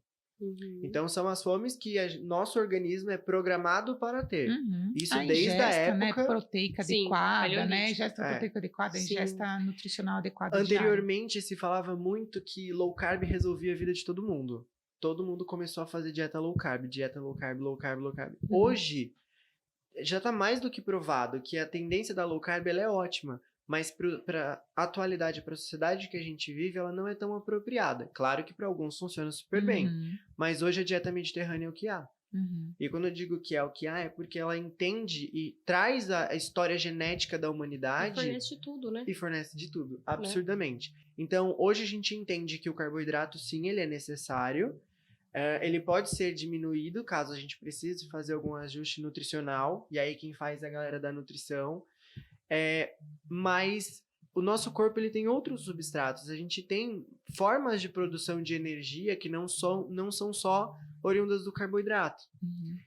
Então são as fomes que nosso organismo é programado para ter. Isso desde a época, né? Proteica adequada, né? Ingesta proteica adequada, ingesta nutricional adequada. Anteriormente se falava muito que low carb resolvia a vida de todo mundo. Todo mundo começou a fazer dieta low carb, low carb. Hoje já tá mais do que provado que a tendência da low carb ela é ótima, mas para a atualidade, para a sociedade que a gente vive, ela não é tão apropriada. Claro que para alguns funciona super bem, mas hoje a dieta mediterrânea é o que há. E quando eu digo que é o que há, é porque ela entende e traz a história genética da humanidade. E fornece de tudo, né? E fornece de tudo, absurdamente. Então, hoje a gente entende que o carboidrato, sim, ele é necessário. Ele pode ser diminuído, caso a gente precise fazer algum ajuste nutricional. E aí quem faz é a galera da nutrição. Mas o nosso corpo ele tem outros substratos. A gente tem formas de produção de energia que não são só oriundas do carboidrato.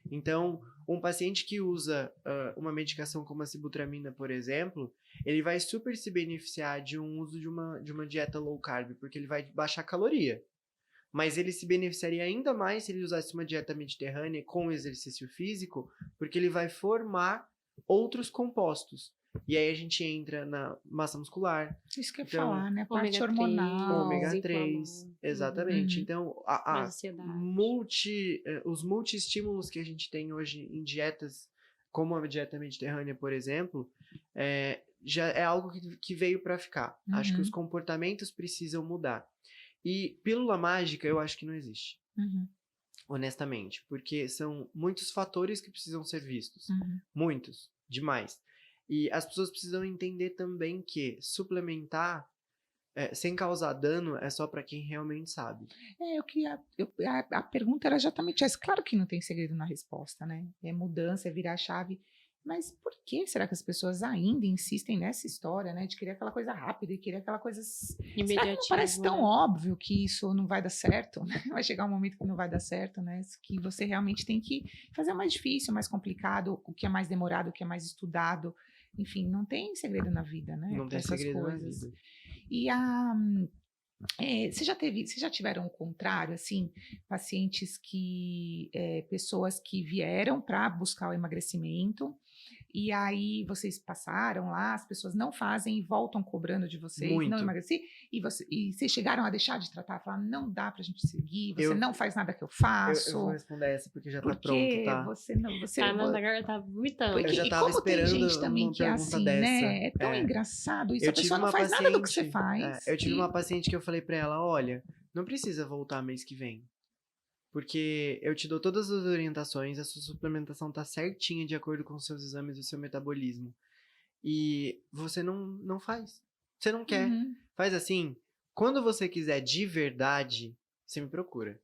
Então, um paciente que usa uma medicação como a sibutramina, por exemplo, ele vai super se beneficiar de um uso de uma dieta low carb, porque ele vai baixar a caloria. Mas ele se beneficiaria ainda mais se ele usasse uma dieta mediterrânea com exercício físico, porque ele vai formar outros compostos. E aí a gente entra na massa muscular. Isso que eu ia falar, né? A parte hormonal. Ômega 3, exatamente. Então, os multi-estímulos que a gente tem hoje em dietas, como a dieta mediterrânea, por exemplo, já é algo que veio para ficar. Acho que os comportamentos precisam mudar. E pílula mágica, eu acho que não existe. Honestamente. Porque são muitos fatores que precisam ser vistos. Muitos. Demais. E as pessoas precisam entender também que suplementar sem causar dano é só para quem realmente sabe. A pergunta era exatamente essa. Claro que não tem segredo na resposta, né? É mudança, é virar a chave. Mas por que será que as pessoas ainda insistem nessa história, né? De querer aquela coisa rápida e querer aquela coisa... Será que não parece tão óbvio que isso não vai dar certo? Né? Vai chegar um momento que não vai dar certo, né? Que você realmente tem que fazer o mais difícil, o mais complicado, o que é mais demorado, o que é mais estudado. Enfim, não tem segredo na vida, né? Não tem segredo na vida. E vocês já tiveram o contrário, assim, pacientes pessoas que vieram para buscar o emagrecimento e aí vocês passaram lá, as pessoas não fazem e voltam cobrando de vocês, não emagreci, e vocês chegaram a deixar de tratar, falar, não dá pra gente seguir, você não faz nada que eu faço. Eu vou responder essa porque já tá pronto, tá? Agora tá vomitando. Eu já tava esperando tem gente também uma que é assim, dessa. Né? É tão engraçado isso, a pessoa não faz nada do que você faz. Eu tive uma paciente que eu falei pra ela, olha, não precisa voltar mês que vem. Porque eu te dou todas as orientações, a sua suplementação tá certinha de acordo com os seus exames e o seu metabolismo. E você não faz. Você não quer. Faz assim, quando você quiser de verdade, você me procura.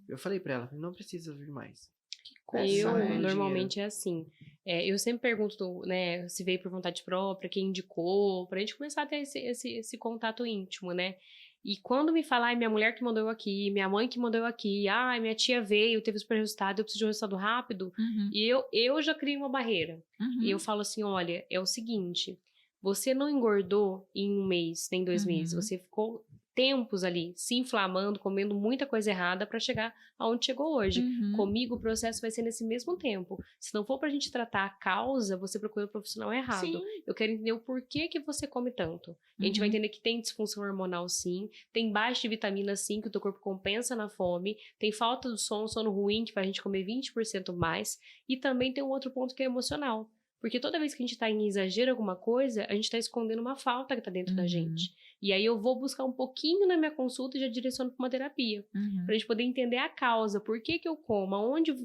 Eu falei pra ela, não precisa vir mais. Que coisa, normalmente é assim. Eu sempre pergunto, né, se veio por vontade própria, quem indicou, pra gente começar a ter esse contato íntimo, né? E quando me falar, minha mulher que mandou eu aqui, minha mãe que mandou eu aqui, minha tia veio, teve super resultado, eu preciso de um resultado rápido, e eu já criei uma barreira. E eu falo assim, olha, é o seguinte, você não engordou em um mês, nem 2 meses, você ficou tempos ali, se inflamando, comendo muita coisa errada para chegar aonde chegou hoje. Comigo o processo vai ser nesse mesmo tempo. Se não for pra gente tratar a causa, você procura o profissional errado. Sim. Eu quero entender o porquê que você come tanto. A gente vai entender que tem disfunção hormonal sim, tem baixa de vitamina sim, que o teu corpo compensa na fome, tem falta do sono ruim, que faz a gente comer 20% mais, e também tem um outro ponto que é emocional. Porque toda vez que a gente tá em exagero alguma coisa, a gente tá escondendo uma falta que tá dentro da gente. E aí eu vou buscar um pouquinho na minha consulta e já direciono pra uma terapia. Pra gente poder entender a causa, por que eu como,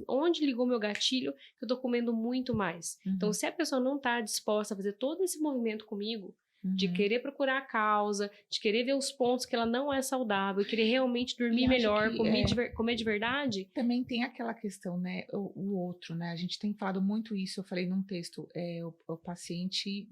onde ligou meu gatilho que eu tô comendo muito mais. Então, se a pessoa não tá disposta a fazer todo esse movimento comigo, de querer procurar a causa, de querer ver os pontos que ela não é saudável, querer realmente dormir melhor, comer de verdade. Também tem aquela questão, né, o outro, né, a gente tem falado muito isso, eu falei num texto, o paciente,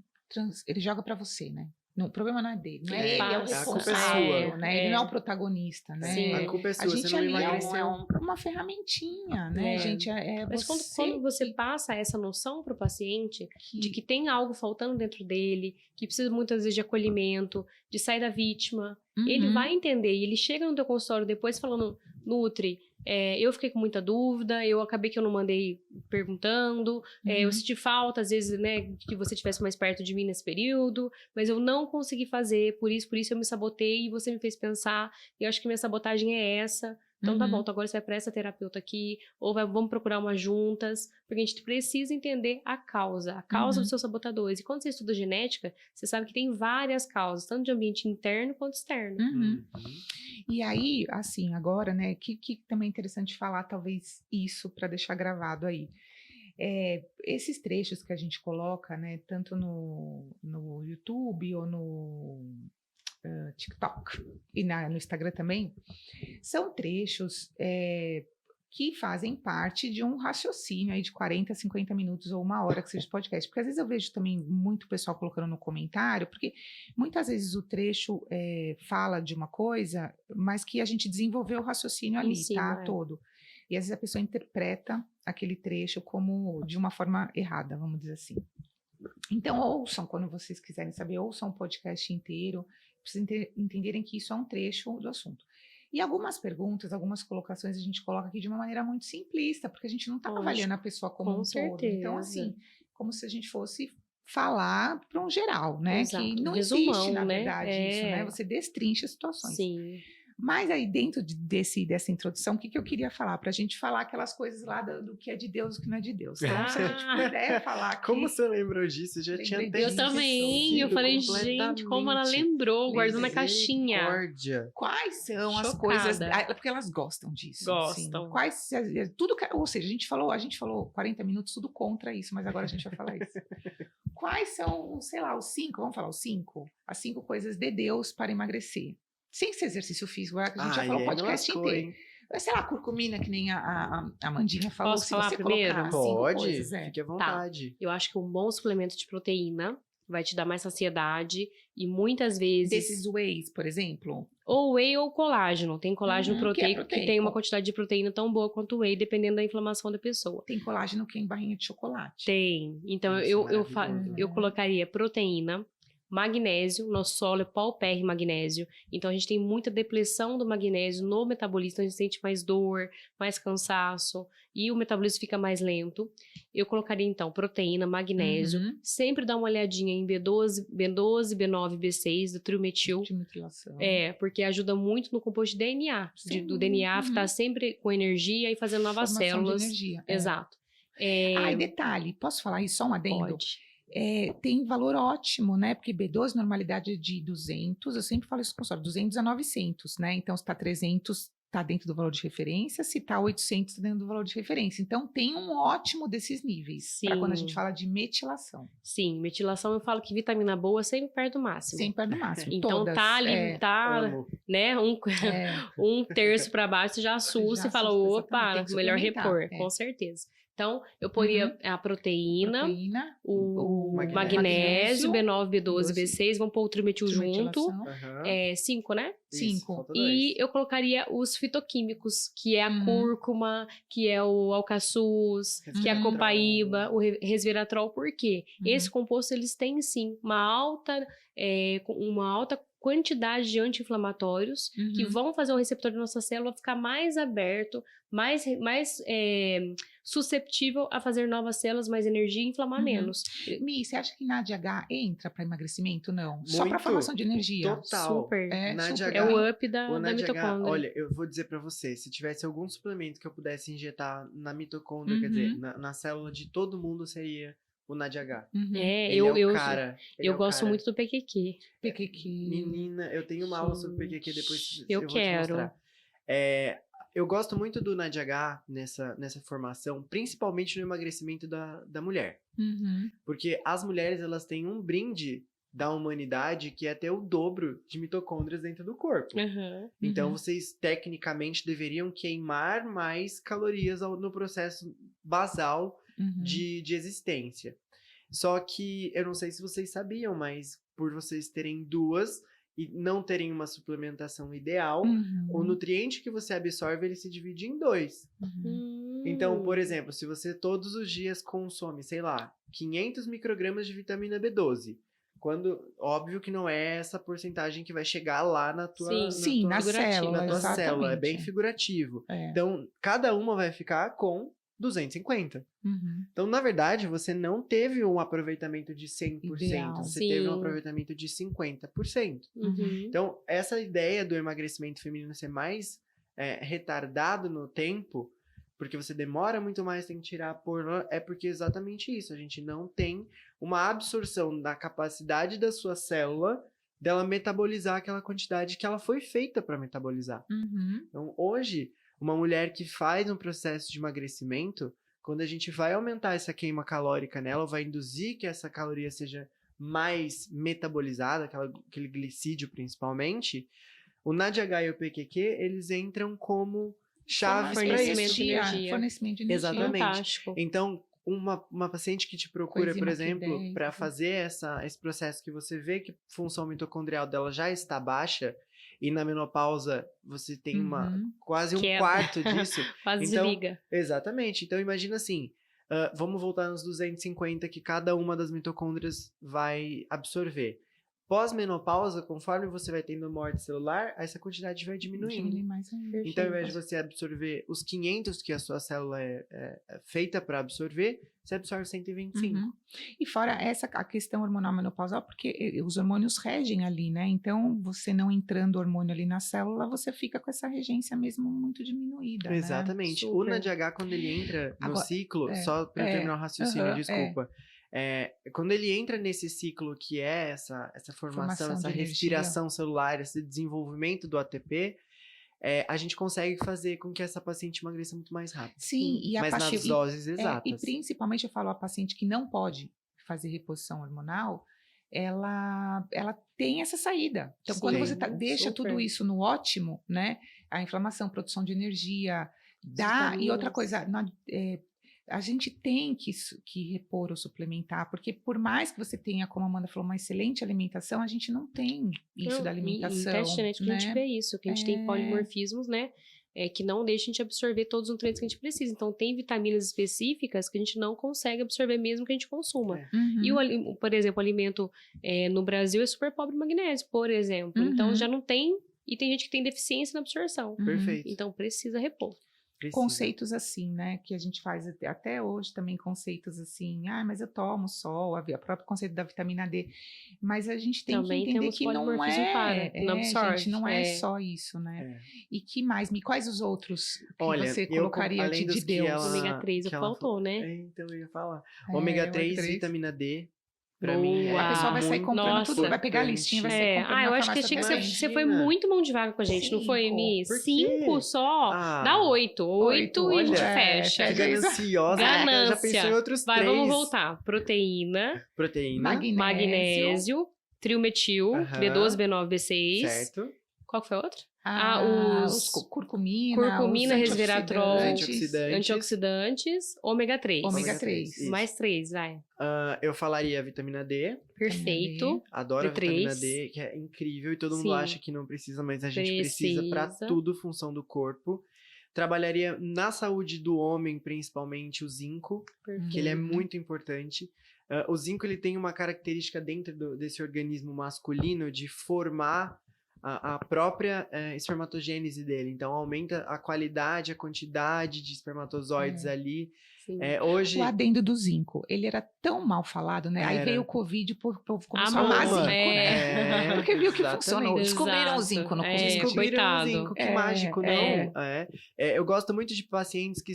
ele joga pra você, né. Não, o problema não é dele, não é ele, é o responsável, né? Ele não é o protagonista, né? Sim, a culpa é sua, a gente você não ali emagreceu. é uma ferramentinha, né, gente? Mas quando você passa essa noção pro paciente de que tem algo faltando dentro dele, que precisa muitas vezes de acolhimento, de sair da vítima, ele vai entender. E ele chega no teu consultório depois falando, Nutri, eu fiquei com muita dúvida, eu acabei que eu não mandei perguntando, eu senti falta, às vezes, né, que você estivesse mais perto de mim nesse período, mas eu não consegui fazer, por isso eu me sabotei e você me fez pensar, e eu acho que minha sabotagem é essa, Então tá bom, então agora você vai para essa terapeuta aqui, ou vamos procurar umas juntas, porque a gente precisa entender a causa dos seus sabotadores. E quando você estuda genética, você sabe que tem várias causas, tanto de ambiente interno quanto externo. E aí, assim, agora, né, que também é interessante falar, talvez, isso para deixar gravado aí. Esses trechos que a gente coloca, né, tanto no YouTube ou no TikTok e no Instagram também, são trechos que fazem parte de um raciocínio aí de 40, 50 minutos ou uma hora que seja de podcast. Porque às vezes eu vejo também muito pessoal colocando no comentário, porque muitas vezes o trecho fala de uma coisa, mas que a gente desenvolveu o raciocínio ali, todo. E às vezes a pessoa interpreta aquele trecho como de uma forma errada, vamos dizer assim. Então ouçam, quando vocês quiserem saber, ouçam o podcast inteiro, precisam entenderem que isso é um trecho do assunto. E algumas perguntas, algumas colocações a gente coloca aqui de uma maneira muito simplista, porque a gente não está avaliando a pessoa como um todo. Então, assim, como se a gente fosse falar para um geral, né? Exato. Que não existe, na verdade, isso, né? Você destrincha situações. Sim. Mas aí, dentro dessa introdução, o que eu queria falar? Para a gente falar aquelas coisas lá do que é de Deus e o que não é de Deus. Então, se a gente puder falar aqui... Como você lembrou disso? Eu já tinha até Eu também. Eu falei, gente, como ela lembrou, guardando na caixinha. Quais são as coisas... Porque elas gostam disso. Gostam. Assim, ou seja, a gente falou 40 minutos tudo contra isso, mas agora a gente vai falar isso. Quais são, sei lá, os 5, vamos falar os 5? As 5 coisas de Deus para emagrecer. Sem ser exercício físico, que a gente já falou o podcast inteiro. Sei lá, curcumina, que nem a Amandinha falou. Posso falar primeiro? Pode, fique à vontade. Tá. Eu acho que um bom suplemento de proteína vai te dar mais saciedade e muitas vezes... Desses wheys, por exemplo? Ou whey ou colágeno. Tem colágeno proteico que tem uma quantidade de proteína tão boa quanto o whey, dependendo da inflamação da pessoa. Tem colágeno que é em barrinha de chocolate. Tem. Então, eu colocaria proteína, magnésio, nosso solo é paupérrimo magnésio, então a gente tem muita depleção do magnésio no metabolismo, a gente sente mais dor, mais cansaço e o metabolismo fica mais lento. Eu colocaria então proteína, magnésio, sempre dá uma olhadinha em B12, B9, B6, do triometil. Porque ajuda muito no composto de DNA, do DNA estar sempre com energia e fazendo novas células. De energia. Exato. E detalhe, posso falar isso, só um adendo? Pode. Tem valor ótimo, né? Porque B12, normalidade de 200, eu sempre falo isso com o consultório, 200 a 900, né? Então, se está 300, está dentro do valor de referência, se está 800, está dentro do valor de referência. Então, tem um ótimo desses níveis, para quando a gente fala de metilação. Sim, metilação eu falo que vitamina boa sempre perto do máximo. Sempre perto do máximo, então, todas. Tá ali, né? Um terço para baixo, já assusta e fala, opa, melhor repor, com certeza. Então, eu poria a proteína, o magnésio, B9, B12, B6, vamos pôr o trimetil junto. 5, né? 5. E eu colocaria os fitoquímicos, que é a cúrcuma, que é o alcaçuz, que é a copaíba, o resveratrol. Por quê? Esse composto, eles têm, sim, uma alta quantidade de anti-inflamatórios que vão fazer o receptor da nossa célula ficar mais aberto, mais susceptível a fazer novas células, mais energia e inflamar menos. Mi, você acha que NADH entra para emagrecimento? Não. Muito. Só para formação de energia. Total. Super. É o up da mitocôndria. Olha, eu vou dizer para você, se tivesse algum suplemento que eu pudesse injetar na mitocôndria, quer dizer, na célula de todo mundo, seria o NADH. Eu gosto muito do PQQ. Menina, eu tenho uma aula sobre PQQ, depois eu vou te mostrar. Eu gosto muito do NADH nessa formação, principalmente no emagrecimento da mulher. Porque as mulheres, elas têm um brinde da humanidade que é ter o dobro de mitocôndrias dentro do corpo. Então, vocês, tecnicamente, deveriam queimar mais calorias no processo basal de existência. Só que, eu não sei se vocês sabiam, mas por vocês terem duas e não terem uma suplementação ideal, o nutriente que você absorve, ele se divide em 2. Então, por exemplo, se você todos os dias consome, sei lá, 500 microgramas de vitamina B12, óbvio que não é essa porcentagem que vai chegar lá na tua, na tua célula, é bem figurativo. Então, cada uma vai ficar com 250. Então, na verdade, você não teve um aproveitamento de 100%, ideal. Você teve um aproveitamento de 50%. Então, essa ideia do emagrecimento feminino ser mais retardado no tempo, porque você demora muito mais, tem que tirar é porque exatamente isso. A gente não tem uma absorção da capacidade da sua célula dela metabolizar aquela quantidade que ela foi feita para metabolizar. Então, hoje, uma mulher que faz um processo de emagrecimento, quando a gente vai aumentar essa queima calórica nela, vai induzir que essa caloria seja mais metabolizada, aquele glicídio principalmente, o NADH e o PQQ, eles entram como chaves para fornecimento de energia. Fornecimento de energia. Exatamente. Fantástico. Então, uma paciente que te procura, por exemplo, para fazer esse processo que você vê que a função mitocondrial dela já está baixa, e na menopausa você tem quase um quarto disso. Quase desliga. Exatamente. Então, imagina assim, vamos voltar nos 250 que cada uma das mitocôndrias vai absorver. Pós-menopausa, conforme você vai tendo morte celular, essa quantidade vai diminuindo. Então, ao invés de você absorver os 500 que a sua célula é feita para absorver, você absorve 125. E fora a questão hormonal menopausal, porque os hormônios regem ali, né? Então, você não entrando hormônio ali na célula, você fica com essa regência mesmo muito diminuída, Exatamente. Né? O NADH, quando ele entra no ciclo, só para terminar o raciocínio, desculpa. Quando ele entra nesse ciclo que é essa formação, essa respiração celular, esse desenvolvimento do ATP, a gente consegue fazer com que essa paciente emagreça muito mais rápido. Sim, e mas nas doses exatas. E principalmente eu falo a paciente que não pode fazer reposição hormonal, ela tem essa saída. Então, quando você deixa tudo isso no ótimo, né? A inflamação, produção de energia, e outra coisa, a gente tem que repor ou suplementar, porque por mais que você tenha, como a Amanda falou, uma excelente alimentação, a gente não tem isso da alimentação. Em teste genético, né? a gente vê isso, que a gente tem polimorfismos, né? Que não deixam a gente absorver todos os nutrientes que a gente precisa. Então, tem vitaminas específicas que a gente não consegue absorver mesmo que a gente consuma. E, por exemplo, o alimento no Brasil é super pobre em magnésio, por exemplo. Então, já não tem, e tem gente que tem deficiência na absorção. Perfeito. Então, precisa repor. Conceitos assim, né, que a gente faz até hoje também, conceitos assim, mas eu tomo sol, o próprio conceito da vitamina D, mas a gente tem também que entender que não absorve, gente, não é só isso, né? E que mais? Quais os outros que você eu, colocaria além de Deus? Ômega 3 faltou, né? Então eu ia falar. Ômega 3, vitamina D. Pra Boa. mim, a pessoa vai sair comprando tudo, vai pegar a listinha, vai sair comprando. Eu acho que você foi muito mão de vaga com a gente, não foi, Mi? 5 só? Dá 8. 8 e a gente fecha. Que gananciosa. Ganância. Já pensou em outros 3. Vamos voltar. Proteína. Magnésio. Trilmetil. B12, B9, B6. Certo. Qual que foi outro? Os curcumina, resveratrol, antioxidantes, ômega 3. Ômega 3. Mais 3, vai. Eu falaria vitamina D. Perfeito. Adoro a vitamina D, que é incrível e todo mundo acha que não precisa, mas a gente precisa para tudo, função do corpo. Trabalharia na saúde do homem, principalmente o zinco, que ele é muito importante. O zinco ele tem uma característica dentro desse organismo masculino de formar a própria espermatogênese dele. Então, aumenta a qualidade, a quantidade de espermatozoides ali. Hoje... O adendo do zinco, ele era tão mal falado, né? Aí veio o Covid, o povo começou a amar zinco, né? Porque viu que funcionou. Descobriram o zinco no Covid. Descobriram o zinco, que mágico, não? Eu gosto muito de pacientes que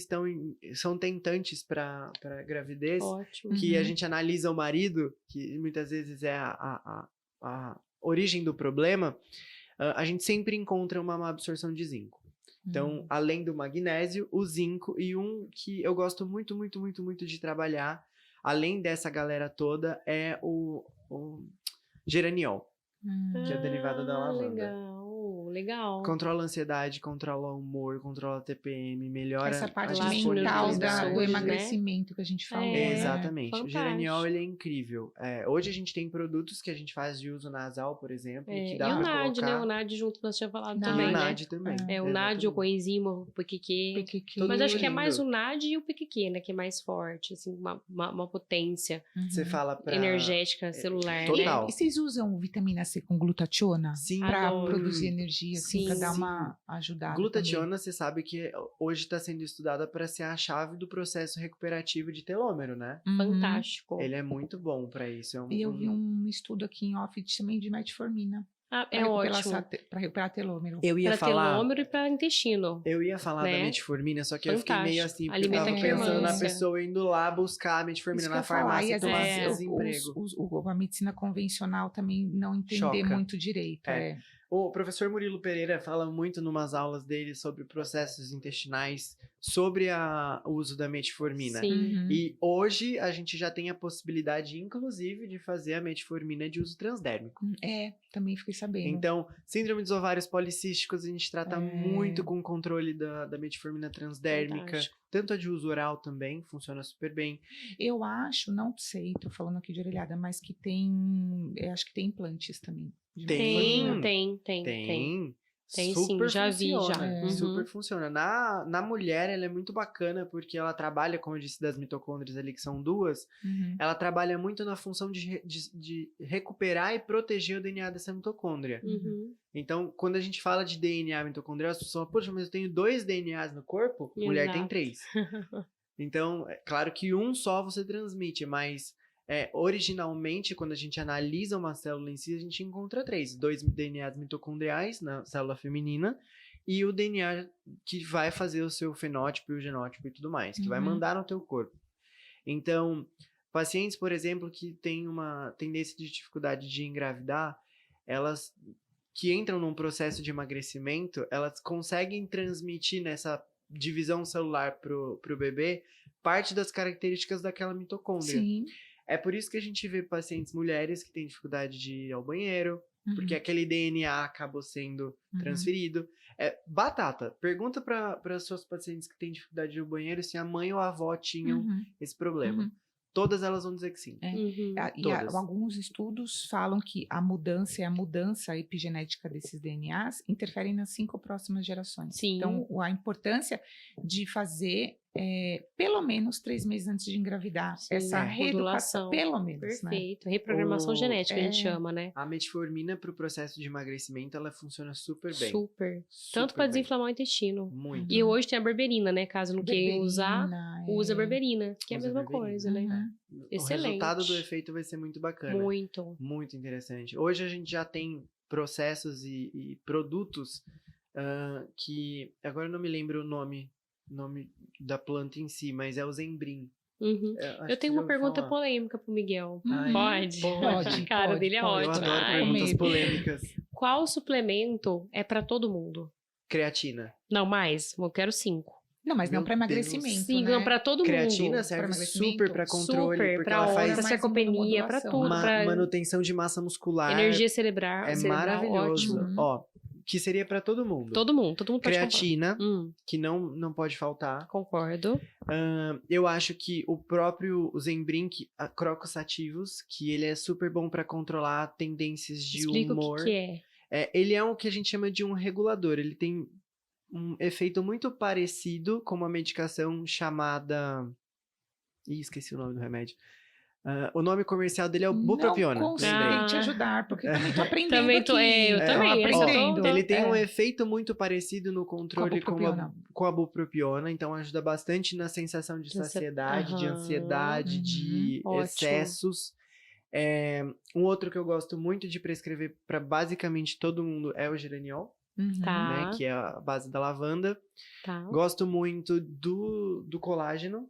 são tentantes para gravidez. Ótimo. Que a gente analisa o marido, que muitas vezes é a origem do problema. A gente sempre encontra uma má absorção de zinco. Então, além do magnésio, o zinco e um que eu gosto muito, muito, muito, muito de trabalhar, além dessa galera toda, é o geraniol, que é derivado da lavanda. Legal. Controla a ansiedade, controla o humor, controla a TPM, melhora essa parte a mental do emagrecimento, né? Que a gente fala. Exatamente. Fantástico. O geraniol, ele é incrível. Hoje a gente tem produtos que a gente faz de uso nasal, por exemplo, que dá e o pra NAD, colocar... né? O NAD junto, nós tínhamos falado E também, o né? NAD também. O NAD, o coenzima, o PQQ. Mas acho que é mais o NAD e o PQQ, né? Que é mais forte, assim, uma potência Você fala pra... energética, celular, total. né? E vocês usam vitamina C com glutationa? Sim. Pra produzir energia, assim, pra dar sim. uma ajudada. Glutationa, você sabe que hoje está sendo estudada para ser a chave do processo recuperativo de telômero, né? Fantástico. Ele é muito bom para isso. E eu vi um estudo aqui em off também de metformina. É ótimo. Para recuperar telômero. Eu ia falar... telômero e para intestino. Eu ia falar da metformina, só que eu fiquei meio assim, porque eu Alimenta tava pensando na pessoa indo lá buscar a metformina na farmácia e tomar desemprego. A medicina convencional também não entender muito direito. O professor Murilo Pereira fala muito numas aulas dele sobre processos intestinais, sobre o uso da metformina. Sim. E hoje a gente já tem a possibilidade, inclusive, de fazer a metformina de uso transdérmico. Também fiquei sabendo. Então, síndrome dos ovários policísticos, a gente trata muito com o controle da metformina transdérmica. Fantástico. Tanto a de uso oral também, funciona super bem. Eu acho, não sei, tô falando aqui de orelhada, mas que tem, acho que tem implantes também. Tem Sim, já vi, já. Super funciona. Na mulher, ela é muito bacana, porque ela trabalha, como eu disse, das mitocôndrias ali, que são duas, ela trabalha muito na função de recuperar e proteger o DNA dessa mitocôndria. Então, quando a gente fala de DNA mitocondrial, as pessoas falam, poxa, mas eu tenho 2 DNAs no corpo, mulher tem 3. Então, é claro que um só você transmite, mas... originalmente, quando a gente analisa uma célula em si, a gente encontra 3. 2 DNAs mitocondriais na célula feminina e o DNA que vai fazer o seu fenótipo e o genótipo e tudo mais, que vai mandar no teu corpo. Então, pacientes, por exemplo, que têm uma tendência de dificuldade de engravidar, elas que entram num processo de emagrecimento, elas conseguem transmitir nessa divisão celular pro bebê parte das características daquela mitocôndria. Sim. É por isso que a gente vê pacientes mulheres que têm dificuldade de ir ao banheiro, porque aquele DNA acabou sendo transferido. Batata, pergunta para as suas pacientes que têm dificuldade de ir ao banheiro se a mãe ou a avó tinham esse problema. Todas elas vão dizer que sim. Alguns estudos falam que a mudança epigenética desses DNAs interferem nas 5 próximas gerações. Sim. Então, a importância de fazer pelo menos 3 meses antes de engravidar essa reeducação, pelo menos. Perfeito. Né? Reprogramação genética, a gente chama, né? A metformina para o processo de emagrecimento, ela funciona super bem. Super. Tanto para desinflamar o intestino. Muito. E hoje tem a berberina, né? Caso não queiram usar, usa a berberina, que é a mesma coisa, né? Excelente. O resultado do efeito vai ser muito bacana. Muito. Muito interessante. Hoje a gente já tem processos e produtos que... Agora eu não me lembro o nome da planta em si, mas é o Zembrim. Eu tenho uma pergunta polêmica pro Miguel. Pode? Pode. A cara dele é ótima. Eu adoro perguntas polêmicas. Qual suplemento é para todo mundo? Creatina. Não, mais. Eu quero 5. Não, mas não para emagrecimento, Sim, não para todo mundo. Creatina serve super para controle, porque ela faz sarcopenia, para tudo, para manutenção de massa muscular, energia cerebral, é maravilhoso. Ó, que seria para todo mundo. Todo mundo pode creatina, que não pode faltar. Concordo. Eu acho que o próprio Zembrim, Crocosativos, que ele é super bom para controlar tendências de humor. O que é? Ele é o que a gente chama de um regulador. Ele tem um efeito muito parecido com uma medicação chamada... esqueci o nome do remédio. O nome comercial dele é o bupropiona. Não consigo te ajudar, porque eu também tô aprendendo eu também aprendendo. Ele tem um efeito muito parecido no controle com a bupropiona, então ajuda bastante na sensação de saciedade, de ansiedade, de excessos. Um outro que eu gosto muito de prescrever para basicamente todo mundo é o geraniol. Né, que é a base da lavanda. Gosto muito do colágeno.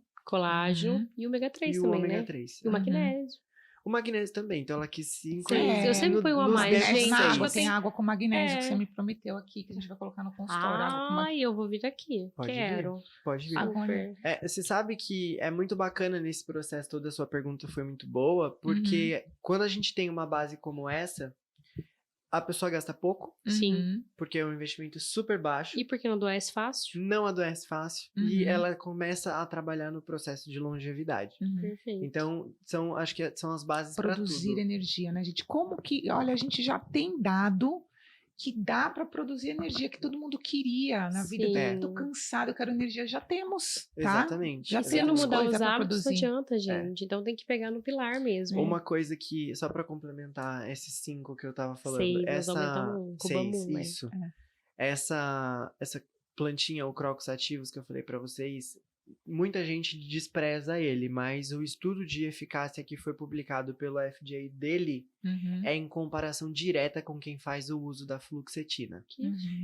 E o ômega 3 também, né? E o magnésio. O magnésio também, então ela quis se incluir. Eu sempre ponho uma mais, gente. Tem água com magnésio que você me prometeu aqui, que a gente vai colocar no consultório. Eu vou vir aqui. Pode vir. Você sabe que é muito bacana nesse processo, toda a sua pergunta foi muito boa, porque quando a gente tem uma base como essa, a pessoa gasta pouco. Sim. Porque é um investimento super baixo. E porque não adoece fácil. Não adoece fácil. E ela começa a trabalhar no processo de longevidade. Perfeito. Então, acho que são as bases para tudo. Produzir energia, né, gente? Como que... Olha, a gente já tem dado que dá para produzir energia que todo mundo queria na vida. Tô cansado, eu quero energia. Já temos, tá? Exatamente. Já se não mudar os hábitos, não adianta, gente. Então tem que pegar no pilar mesmo. Uma coisa que, só para complementar esses 5 que eu tava falando. 6, Essa plantinha, o Crocosativos, que eu falei para vocês, muita gente despreza ele, mas o estudo de eficácia que foi publicado pelo FDA dele é em comparação direta com quem faz o uso da fluoxetina.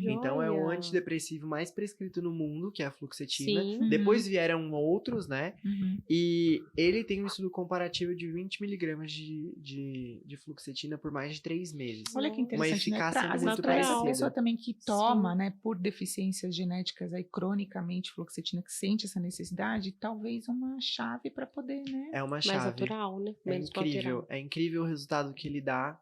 Então é o antidepressivo mais prescrito no mundo, que é a fluoxetina. Sim. Depois vieram outros, né? E ele tem um estudo comparativo de 20 miligramas de fluoxetina por mais de 3 meses. Olha que interessante, uma eficácia né? muito Para essa parecida. pessoa também que toma, né, por deficiências genéticas aí cronicamente fluoxetina, que sente essa necessidade, talvez uma chave para poder, né? É uma chave. Mais natural, né? Menos incrível. É incrível o resultado que ele dá.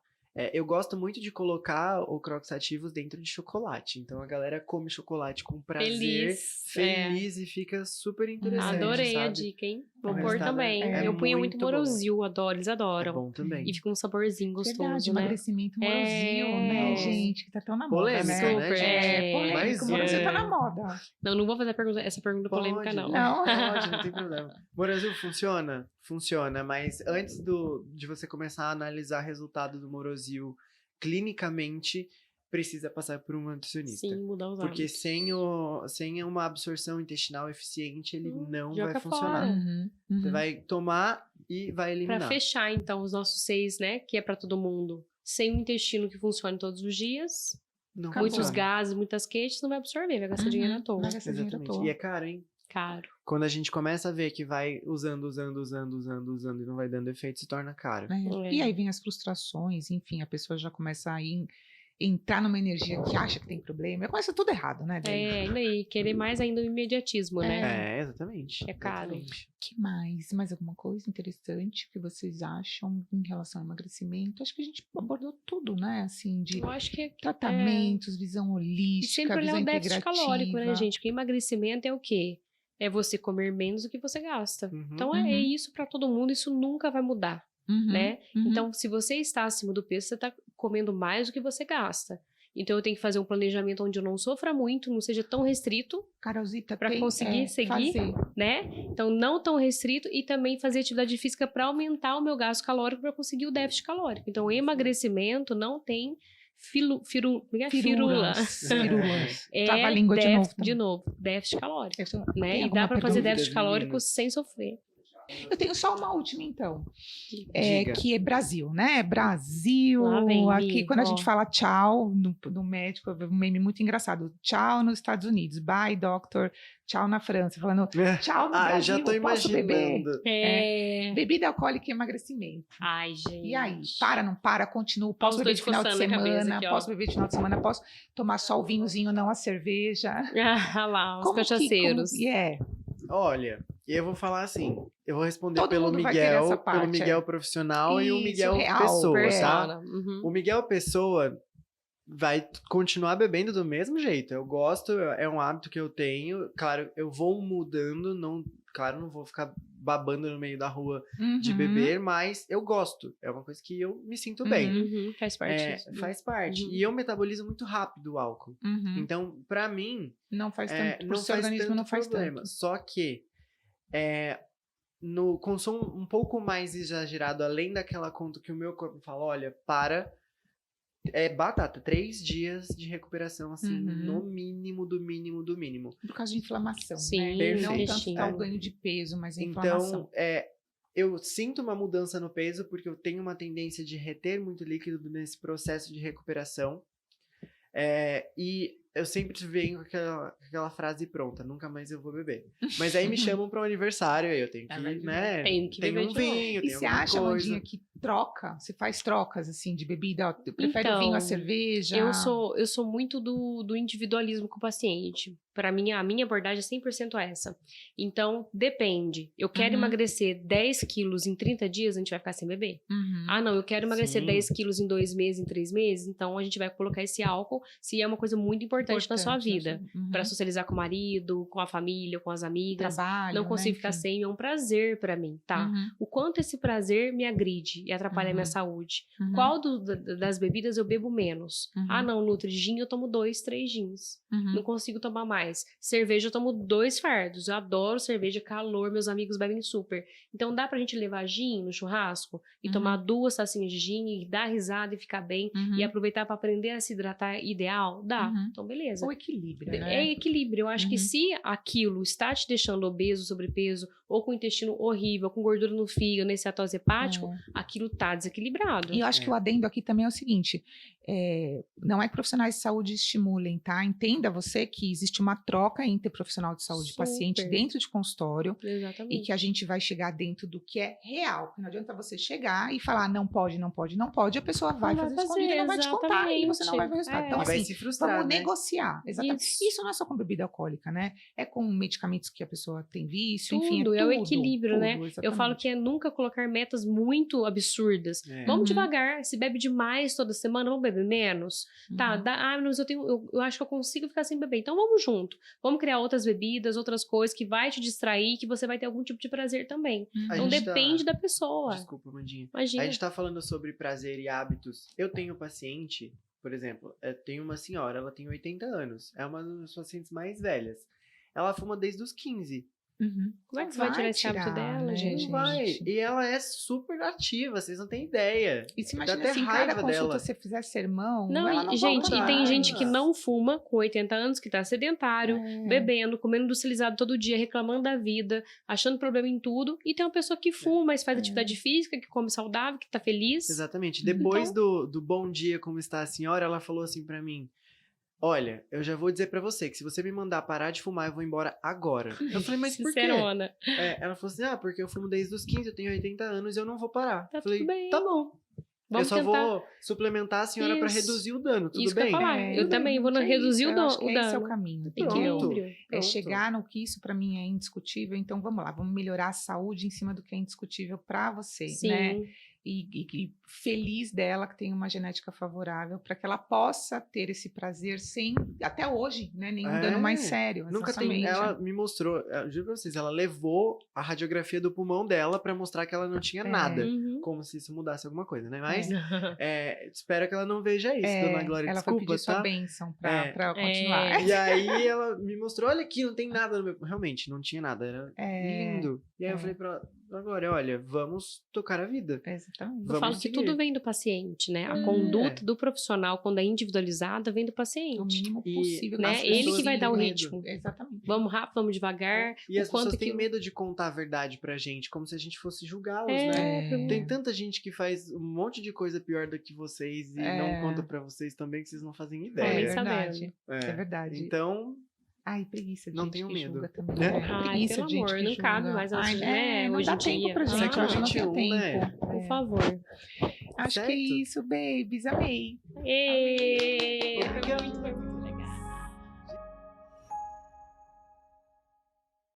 Eu gosto muito de colocar o Croxativos dentro de chocolate. Então a galera come chocolate com prazer, feliz e fica super interessante. Adorei, sabe? a dica, hein? Vou pôr também. Eu punha muito Morosil, adoro, eles adoram. É bom também. E fica um saborzinho gostoso, Verdade, né? Emagrecimento Morosil, né, gente? Que tá tão na moda, polêmica, né? Super. Polêmico, Morosil tá na moda. Não vou fazer essa pergunta polêmica, não. Pode, não tem problema. Morosil funciona? Funciona, mas antes de você começar a analisar o resultado do Morosil clinicamente, precisa passar por um nutricionista. Sim, mudar os Porque hábitos. sem uma absorção intestinal eficiente, ele não vai funcionar. Fora. Você vai tomar e vai eliminar. Pra fechar, então, os nossos 6, né, que é pra todo mundo, sem o intestino que funcione todos os dias, muitos gases, muitas queixas, não vai absorver, vai gastar dinheiro à toa. Exatamente. E é caro, hein? Caro. Quando a gente começa a ver que vai usando e não vai dando efeito, se torna caro. E aí vem as frustrações, enfim, a pessoa já começa a entrar numa energia que acha que tem problema. Começa tudo errado, né? E querer mais ainda o imediatismo, né? Exatamente. É caro. Que mais? Mais alguma coisa interessante que vocês acham em relação ao emagrecimento? Acho que a gente abordou tudo, né? Assim, de eu acho que tratamentos, visão holística, e sempre visão olhar o déficit integrativa. calórico, né, gente? Porque emagrecimento é o quê? É você comer menos do que você gasta. Então, é isso pra todo mundo, isso nunca vai mudar, né? Então, se você está acima do peso, você tá comendo mais do que você gasta. Então, eu tenho que fazer um planejamento onde eu não sofra muito, não seja tão restrito, Carolzita, para conseguir seguir, né? Então, não tão restrito e também fazer atividade física para aumentar o meu gasto calórico para conseguir o déficit calórico. Então, o emagrecimento não tem firula. Trava a língua de novo. Déficit calórico. Né? E dá para fazer déficit calórico sem sofrer. Eu tenho só uma última, então. Que é Brasil, né? Brasil. Aqui, quando a gente fala tchau no médico, um meme muito engraçado. Tchau nos Estados Unidos. Bye, doctor. Tchau na França. Falando tchau no Brasil. Já tô imaginando. Bebida alcoólica e emagrecimento. Ai, gente. E aí? Não para, continuo. Posso beber de final de semana. Posso beber de final de semana. Posso tomar só o vinhozinho, não a cerveja. Lá, os cachaceiros. Olha, eu vou falar assim, eu vou responder pelo Miguel profissional e o Miguel pessoa, tá? O Miguel pessoa vai continuar bebendo do mesmo jeito. Eu gosto, é um hábito que eu tenho. Claro, eu vou mudando, não vou ficar babando no meio da rua de beber, mas eu gosto. É uma coisa que eu me sinto bem. Faz parte. Faz parte. E eu metabolizo muito rápido o álcool. Então, pra mim... Não faz tanto. Pro seu organismo não faz problema. Tanto. Só que no consumo um pouco mais exagerado, além daquela conta que o meu corpo fala, olha, batata, 3 dias de recuperação, assim, no mínimo, do mínimo. Por causa de inflamação, sim, né? Não tanto o ganho de peso, mas a inflamação. Então, eu sinto uma mudança no peso, porque eu tenho uma tendência de reter muito líquido nesse processo de recuperação. E eu sempre venho com aquela frase pronta, nunca mais eu vou beber. Mas aí me chamam para um aniversário, aí eu tenho que, né? Tem que beber um vinho, e você acha, Mandinha, que você faz trocas, assim, de bebida? Eu prefere o vinho à cerveja? Eu sou muito do individualismo com o paciente. Para mim, a minha abordagem é 100% essa. Então, depende. Eu quero emagrecer 10 quilos em 30 dias, a gente vai ficar sem beber? Não, eu quero emagrecer 10 quilos em 2 meses, em 3 meses, então a gente vai colocar esse álcool, se é uma coisa muito importante na sua vida. Para socializar com o marido, com a família, com as amigas. Trabalho, não consigo ficar sem, é um prazer para mim, tá? O quanto esse prazer me agride e atrapalha a minha saúde. Qual das bebidas eu bebo menos? Não, Nutri Gin eu tomo 2, 3 gins. Não consigo tomar mais. mais? Cerveja eu tomo 2 fardos. Eu adoro cerveja, calor, meus amigos bebem super. Então dá pra gente levar gin no churrasco e tomar 2 tacinhas de gin e dar risada e ficar bem e aproveitar pra aprender a se hidratar ideal? Dá. Então beleza. O equilíbrio, né? É equilíbrio. Eu acho que se aquilo está te deixando obeso, sobrepeso, ou com o intestino horrível, com gordura no fígado, nesse atose hepático, aquilo tá desequilibrado. E eu acho que o adendo aqui também é o seguinte, não é que profissionais de saúde estimulem, tá? Entenda você que existe uma troca entre profissional de saúde e paciente dentro de consultório. Exatamente. E que a gente vai chegar dentro do que é real. Porque não adianta você chegar e falar não pode, não pode, não pode, a pessoa vai fazer escondido e não vai te contar e você não vai ver o resultado. Então, e vai assim, se frustrar, vamos né? negociar. Exatamente. Isso não é só com bebida alcoólica, né? É com medicamentos que a pessoa tem vício, enfim, é tudo. É o equilíbrio, né? Exatamente. Eu falo que é nunca colocar metas muito absurdas. Vamos devagar. Se bebe demais toda semana, vamos beber menos. Tá, mas eu acho que eu consigo ficar sem beber. Então vamos junto. Vamos criar outras bebidas, outras coisas que vai te distrair, que você vai ter algum tipo de prazer também. Então depende da pessoa. Desculpa, Mandinha. Imagina. A gente tá falando sobre prazer e hábitos. Eu tenho paciente, por exemplo, tem uma senhora, ela tem 80 anos. É uma das pacientes mais velhas. Ela fuma desde os 15. Como é que você vai tirar esse hábito dela, né, gente? Não vai. E ela é super ativa, vocês não têm ideia. E se Dá imagina até assim, raiva cada consulta dela. você fizer sermão, Não, ela não gente, volta e tem mais. gente que não fuma com 80 anos, que tá sedentário, bebendo, comendo industrializado todo dia, reclamando da vida, achando problema em tudo. E tem uma pessoa que fuma, mas faz atividade física, que come saudável, que tá feliz. Exatamente. Depois do bom dia, como está a senhora, ela falou assim pra mim: olha, eu já vou dizer pra você que se você me mandar parar de fumar, eu vou embora agora. Eu falei, mas por quê? Ela falou assim, porque eu fumo desde os 15, eu tenho 80 anos e eu não vou parar. Tá eu falei, tudo bem. Tá bom. Vamos eu só tentar. vou suplementar a senhora pra reduzir o dano, tudo isso bem? Que eu falar. Eu também vou reduzir o dano. Esse é o caminho, entendeu? Pronto. É chegar no que isso pra mim é indiscutível, então vamos lá, vamos melhorar a saúde em cima do que é indiscutível pra você, né? E feliz dela que tem uma genética favorável para que ela possa ter esse prazer sem, até hoje, né, nenhum dano mais sério. Nunca tem, ela me mostrou, eu juro pra vocês, ela levou a radiografia do pulmão dela para mostrar que ela não tinha nada, como se isso mudasse alguma coisa, né? Mas espero que ela não veja isso, Dona Glória, ela desculpa, foi pedir sua bênção para continuar. E aí ela me mostrou, olha aqui, não tem nada no meu, realmente, não tinha nada, era lindo. E aí eu falei pra ela, agora, olha, vamos tocar a vida. Exatamente. Eu falo que tudo vem do paciente, né? A conduta do profissional, quando é individualizada, vem do paciente. O mínimo possível. Né? Ele que vai dar o ritmo. Exatamente. Vamos rápido, vamos devagar. E as pessoas têm medo de contar a verdade pra gente, como se a gente fosse julgá-los, né? Tem tanta gente que faz um monte de coisa pior do que vocês e não conta pra vocês também, que vocês não fazem ideia. É verdade. É verdade. Então... Ai, preguiça de não gente tenho que medo. julga também. Preguiça pelo de gente amor, que não cabe mais a nossa, né? Não hoje dá em tempo dia. pra gente, século hoje não tem XXI, né? tempo. Por favor. Acho que é isso, babies. Amei. Obrigada.